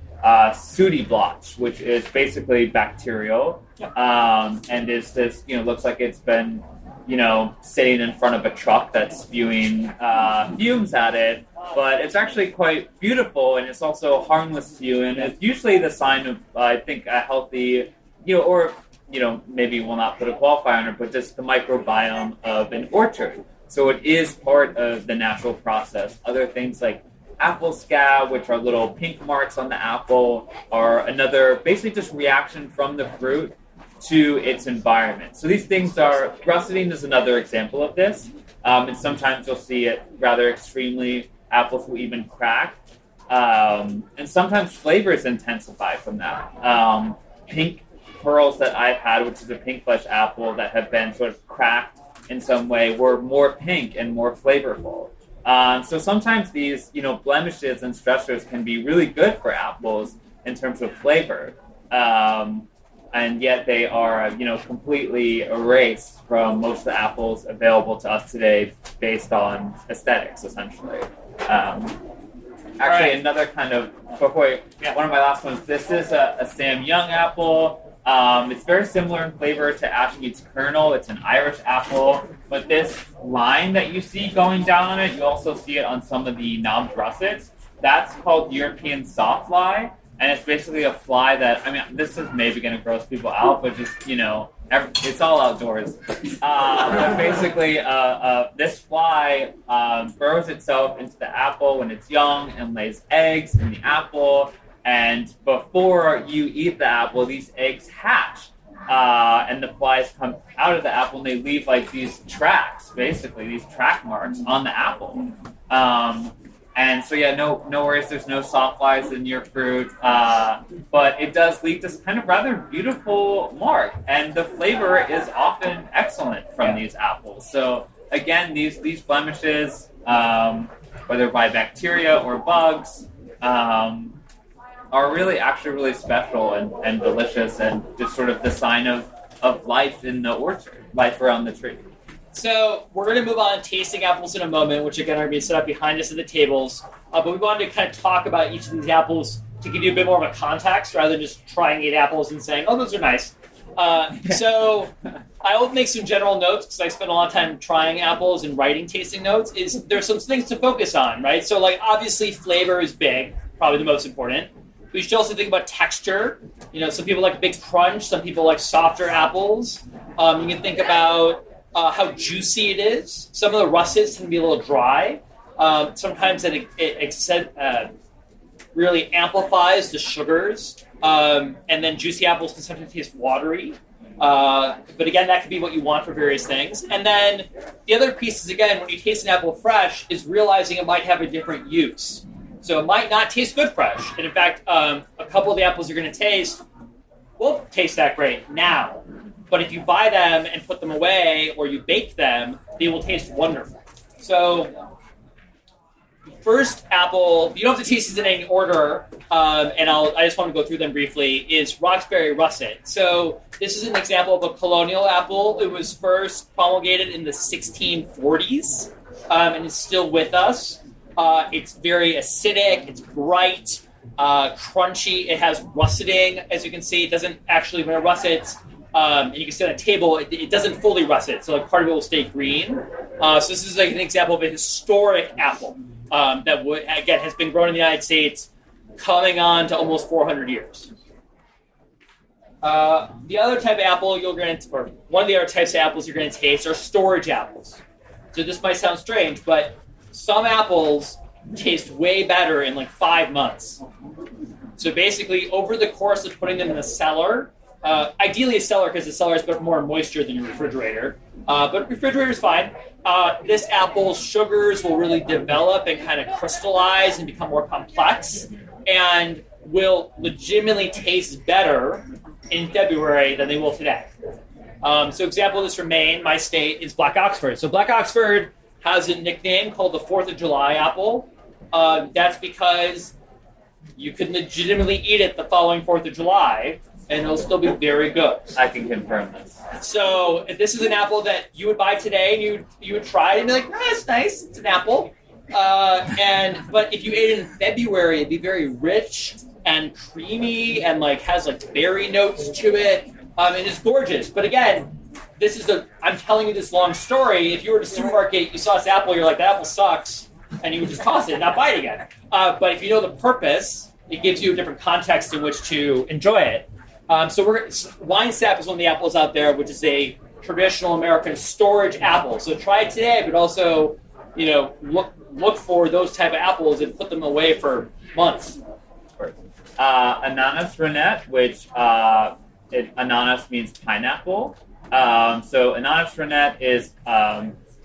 sooty blotch, which is basically bacterial, and is this, looks like it's been, sitting in front of a truck that's spewing fumes at it, but it's actually quite beautiful, and it's also harmless to you, and it's usually the sign of, I think, a healthy, maybe we'll not put a qualifier on it, but just the microbiome of an orchard. So it is part of the natural process. Other things like apple scab, which are little pink marks on the apple, are another basically just reaction from the fruit to its environment. So these things are, russeting is another example of this. And sometimes you'll see it rather extremely, apples will even crack. And sometimes flavors intensify from that. Pink pearls that I've had, which is a pink flesh apple that have been sort of cracked in some way, were more pink and more flavorful. So sometimes these, blemishes and stressors can be really good for apples in terms of flavor. And yet they are, completely erased from most of the apples available to us today based on aesthetics, essentially. Actually, another kind of, one of my last ones, this is a Sam Young apple. It's very similar in flavor to Ashmead's Kernel. It's an Irish apple, but this line that you see going down on it, you also see it on some of the knobbed russets. That's called European softfly, and it's basically a fly that, this is maybe going to gross people out, but just, it's all outdoors. But basically, this fly burrows itself into the apple when it's young and lays eggs in the apple. And before you eat the apple, these eggs hatch, and the flies come out of the apple, and they leave like these tracks, basically these track marks on the apple. And so no worries, there's no soft flies in your fruit, but it does leave this kind of rather beautiful mark, and the flavor is often excellent from these apples. So again, these blemishes, whether by bacteria or bugs, are really special and delicious, and just sort of the sign of life in the orchard, life around the tree. So we're going to move on to tasting apples in a moment, which again are going to be set up behind us at the tables. But we wanted to kind of talk about each of these apples to give you a bit more of a context rather than just trying 8 apples and saying, oh, those are nice. So I will make some general notes because I spent a lot of time trying apples and writing tasting notes. There's some things to focus on, right? So obviously flavor is big, probably the most important. We should also think about texture. Some people like a big crunch. Some people like softer apples. You can think about how juicy it is. Some of the russets can be a little dry. Sometimes it really amplifies the sugars. And then juicy apples can sometimes taste watery. But again, that could be what you want for various things. And then the other piece is, again, when you taste an apple fresh, is realizing it might have a different use. So it might not taste good fresh. And in fact, a couple of the apples you're going to taste won't taste that great now. But if you buy them and put them away or you bake them, they will taste wonderful. So the first apple, you don't have to taste these in any order, and I just want to go through them briefly, is Roxbury Russet. So this is an example of a colonial apple. It was first promulgated in the 1640s, and it's still with us. It's very acidic, it's bright, crunchy, it has russeting, as you can see. It doesn't actually, when it russets, and you can see on a table, it doesn't fully russet, so part of it will stay green. So this is an example of a historic apple that, again, has been grown in the United States, coming on to almost 400 years. The other type of apple one of the other types of apples you're going to taste are storage apples. So this might sound strange, but some apples taste way better in like 5 months. So basically, over the course of putting them in a cellar, ideally a cellar because the cellar has more moisture than your refrigerator, but refrigerator is fine. This apple's sugars will really develop and kind of crystallize and become more complex, and will legitimately taste better in February than they will today. So example of this from Maine, my state, is Black Oxford. So Black Oxford has a nickname called the 4th of July apple. That's because you could legitimately eat it the following 4th of July, and it'll still be very good. I can confirm this. So if this is an apple that you would buy today and you would try it and be like, it's nice, it's an apple. But if you ate it in February, it'd be very rich and creamy and like has like berry notes to it. And it's gorgeous. But again, I'm telling you this long story. If you were at a supermarket, you saw this apple, you're like, that apple sucks, and you would just toss it and not buy it again. But if you know the purpose, it gives you a different context in which to enjoy it. So wine sap is one of the apples out there, which is a traditional American storage apple. So try it today, but also, look for those type of apples and put them away for months. Ananas rennet, which ananas means pineapple. So ananas rennet is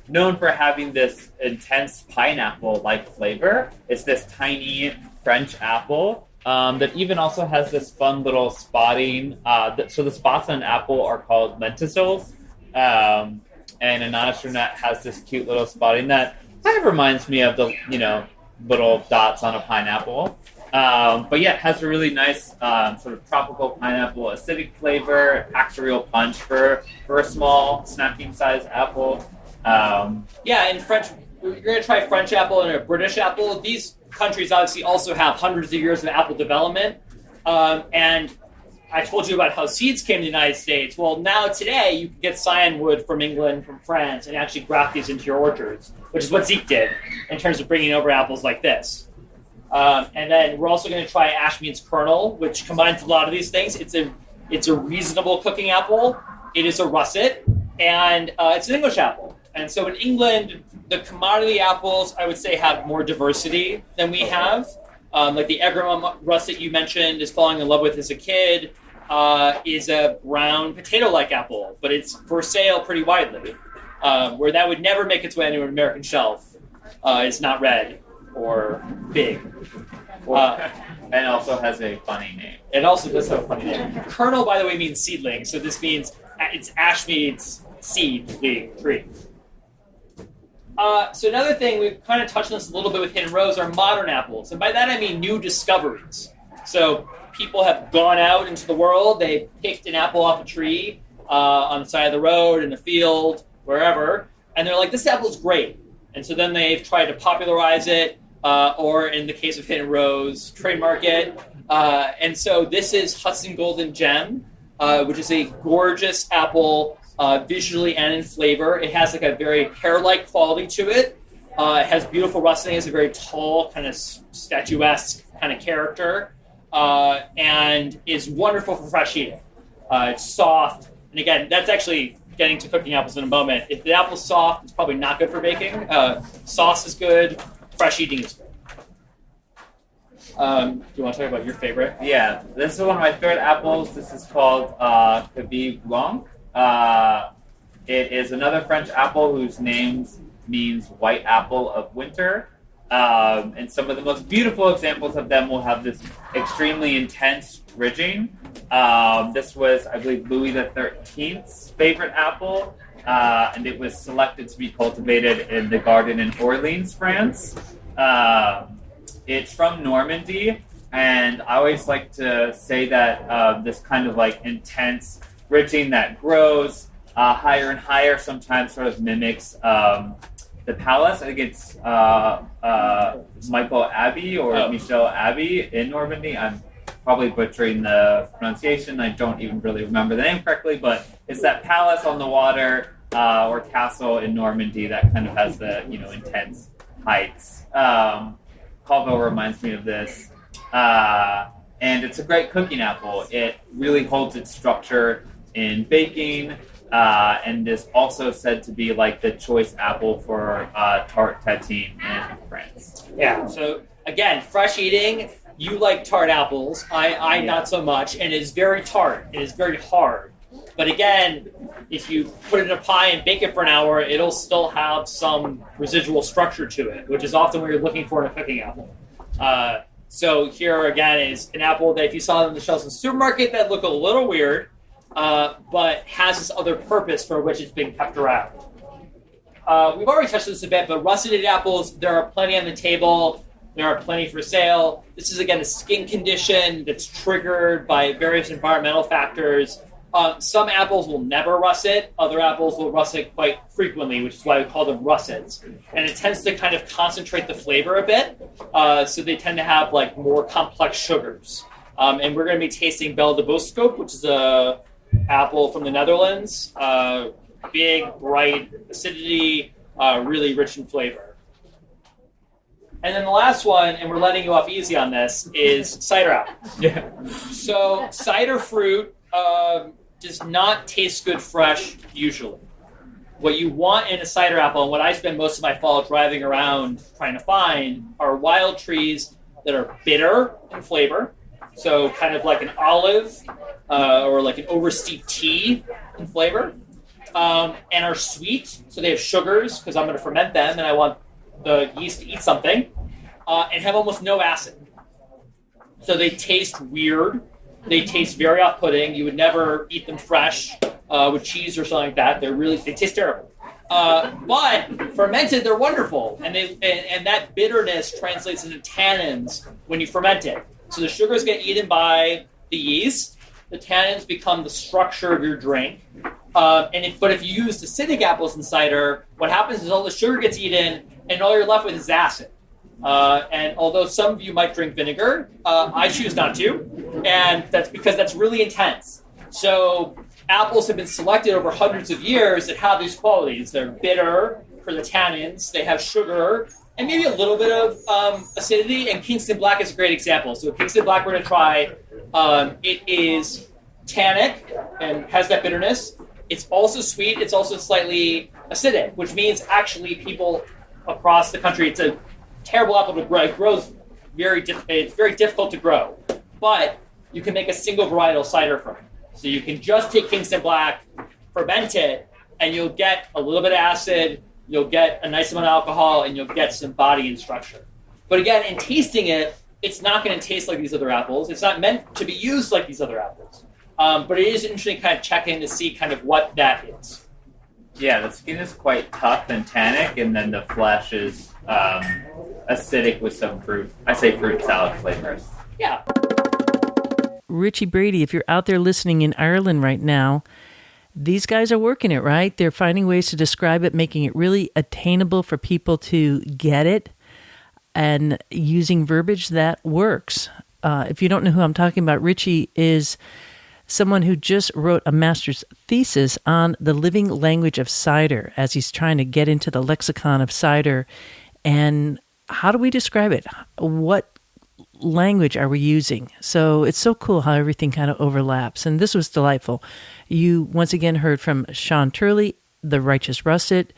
known for having this intense pineapple-like flavor. It's this tiny French apple that even also has this fun little spotting. So the spots on an apple are called lenticels. And ananas rennet has this cute little spotting that kind of reminds me of the, little dots on a pineapple. But yeah, it has a really nice sort of tropical pineapple acidic flavor, packs a real punch for a small snacking size apple. In French, you're going to try French apple and a British apple. These countries obviously also have hundreds of years of apple development. And I told you about how seeds came to the United States. Well, now today you can get cyanwood from England, from France, and actually graft these into your orchards, which is what Zeke did in terms of bringing over apples like this. And then we're also going to try Ashmead's kernel, which combines a lot of these things. It's a reasonable cooking apple. It is a russet, and it's an English apple. And so in England, the commodity apples, I would say, have more diversity than we have. Like the Egremont russet you mentioned is falling in love with as a kid, is a brown potato-like apple, but it's for sale pretty widely. Where that would never make its way onto an American shelf. It's not red or big. And also has a funny name. It also does have a funny name. Kernel, by the way, means seedling, so this means it's Ashmead's seedling tree. So another thing, we've kind of touched on this a little bit with Hidden Rose, are modern apples. And by that I mean new discoveries. So people have gone out into the world, they picked an apple off a tree on the side of the road, in the field, wherever, and they're like, this apple's great. And so then they've tried to popularize it, or in the case of Hidden Rose, trademark it. And so this is Hudson Golden Gem, which is a gorgeous apple, visually and in flavor. It has like a very pear-like quality to it. It has beautiful rusting. It's a very tall, kind of statuesque kind of character, and is wonderful for fresh eating. It's soft, and again, that's actually getting to cooking apples in a moment. If the apple's soft, it's probably not good for baking. Sauce is good. Fresh eating is good. Do you want to talk about your favorite? Yeah, this is one of my favorite apples. This is called Cavive Blanc. It is another French apple whose name means white apple of winter. And some of the most beautiful examples of them will have this extremely intense ridging. This was, I believe, Louis XIII's favorite apple, and it was selected to be cultivated in the garden in Orleans, France. It's from Normandy, and I always like to say that this kind of like intense ridging that grows higher and higher sometimes sort of mimics the palace. I think it's Michael Abbey or Michel Abbey in Normandy. I'm probably butchering the pronunciation. I don't even really remember the name correctly, but it's that palace on the water or castle in Normandy that kind of has the intense heights. Calvo reminds me of this. And it's a great cooking apple. It really holds its structure in baking, and is also said to be like the choice apple for tarte tatin in France. France. Yeah. So again, fresh eating. You like tart apples. I not so much, and it is very tart. It is very hard. But again, if you put it in a pie and bake it for an hour, it'll still have some residual structure to it, which is often what you're looking for in a cooking apple. So here again is an apple that if you saw it on the shelves in the supermarket, that look a little weird, but has this other purpose for which it's been kept around. We've already touched on this a bit, but russeted apples, there are plenty on the table. There are plenty for sale. This is, again, a skin condition that's triggered by various environmental factors. Some apples will never russet. Other apples will russet quite frequently, which is why we call them russets. And it tends to kind of concentrate the flavor a bit. So they tend to have like more complex sugars. And we're going to be tasting Belle de Boskoop, which is a apple from the Netherlands. Big, bright acidity, really rich in flavor. And then the last one, and we're letting you off easy on this, is cider apple. Yeah. So cider fruit does not taste good fresh usually. What you want in a cider apple, and what I spend most of my fall driving around trying to find, are wild trees that are bitter in flavor. So kind of like an olive or like an oversteeped tea in flavor. And are sweet, so they have sugars, because I'm going to ferment them, and I want the yeast to eat something, and have almost no acid. So they taste weird. They taste very off-putting. You would never eat them fresh with cheese or something like that. They taste terrible. But fermented, they're wonderful, and that bitterness translates into tannins when you ferment it. So the sugars get eaten by the yeast. The tannins become the structure of your drink. But if you use acidic apples in cider, what happens is all the sugar gets eaten, and all you're left with is acid. And although some of you might drink vinegar, I choose not to, and that's because that's really intense. So apples have been selected over hundreds of years that have these qualities. They're bitter for the tannins, they have sugar, and maybe a little bit of acidity, and Kingston Black is a great example. So Kingston Black we're going to try. It is tannic and has that bitterness. It's also sweet. It's also slightly acidic, which means actually people across the country, it's a terrible apple to grow. It grows it's very difficult to grow. But you can make a single varietal cider from it. So you can just take Kingston Black, ferment it, and you'll get a little bit of acid, you'll get a nice amount of alcohol, and you'll get some body and structure. But again, in tasting it, it's not going to taste like these other apples. It's not meant to be used like these other apples. But it is interesting to kind of check in to see kind of what that is. Yeah, the skin is quite tough and tannic, and then the flesh is acidic with some fruit. I say fruit salad flavors. Yeah. Richie Brady, if you're out there listening in Ireland right now, these guys are working it, right? They're finding ways to describe it, making it really attainable for people to get it, and using verbiage that works. If you don't know who I'm talking about, Richie is someone who just wrote a master's thesis on the living language of cider as he's trying to get into the lexicon of cider. And how do we describe it? What language are we using? So it's so cool how everything kind of overlaps. And this was delightful. You once again heard from Sean Turley, the Righteous Russet,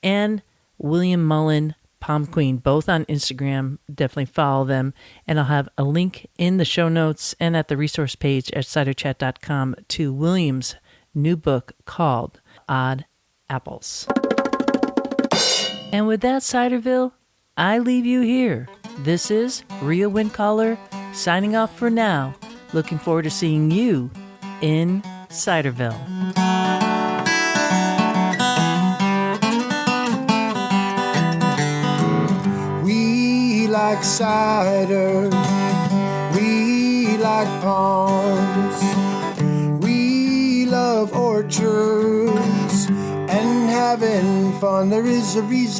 and William Mullan, Palm Queen, both on Instagram. Definitely follow them. And I'll have a link in the show notes and at the resource page at ciderchat.com to William's new book called Odd Apples. And with that, Ciderville, I leave you here. This is Rhea Windcaller signing off for now. Looking forward to seeing you in Ciderville. We like cider, we like palms, we love orchards and having fun. There is a reason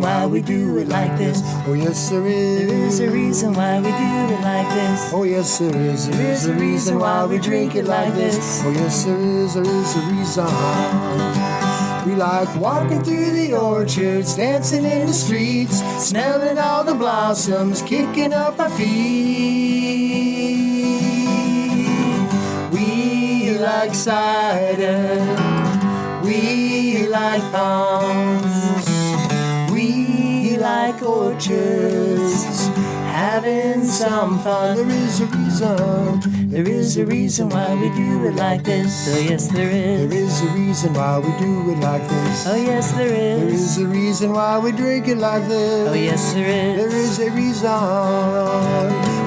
why we do it like this. Oh yes there is. There is a reason why we do it like this. Oh yes there is. There is a reason why we drink it like this. Oh yes there is a reason. We like walking through the orchards, dancing in the streets, smelling all the blossoms, kicking up our feet. We like cider, we like palms, we orchards, having some fun. There is a reason why we do it like this. Oh yes, there is. There is a reason why we do it like this. Oh yes, there is. There is a reason why we drink it like this. Oh yes, there is. There is a reason.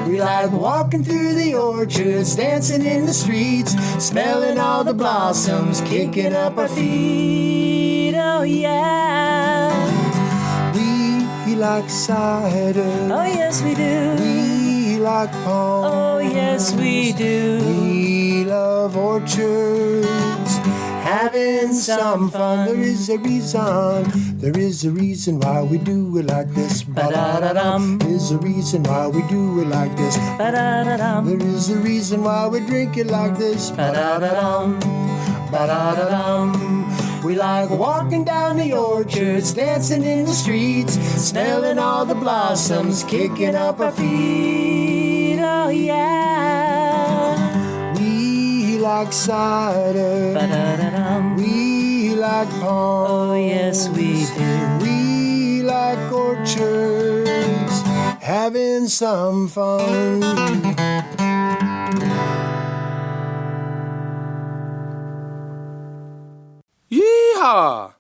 We like walking through the orchards, dancing in the streets, smelling all the blossoms, kicking up our feet. Oh yeah. We like cider. Oh yes, we do. We like palm. Oh yes, we do. We love orchards, having some fun. There is a reason why we do it like this. Ba-da-da-dum. There's a reason why we do it like this. Ba-da-da-dum. There is a reason why we drink it like this. Ba-da-da-dum. Ba-da-da-dum. We like walking down the orchards, dancing in the streets, smelling all the blossoms, kicking up our feet. Oh yeah. We like cider. Ba-da-da-dum. We like palm. Oh yes, we do. We like orchards, having some fun. Yeehaw!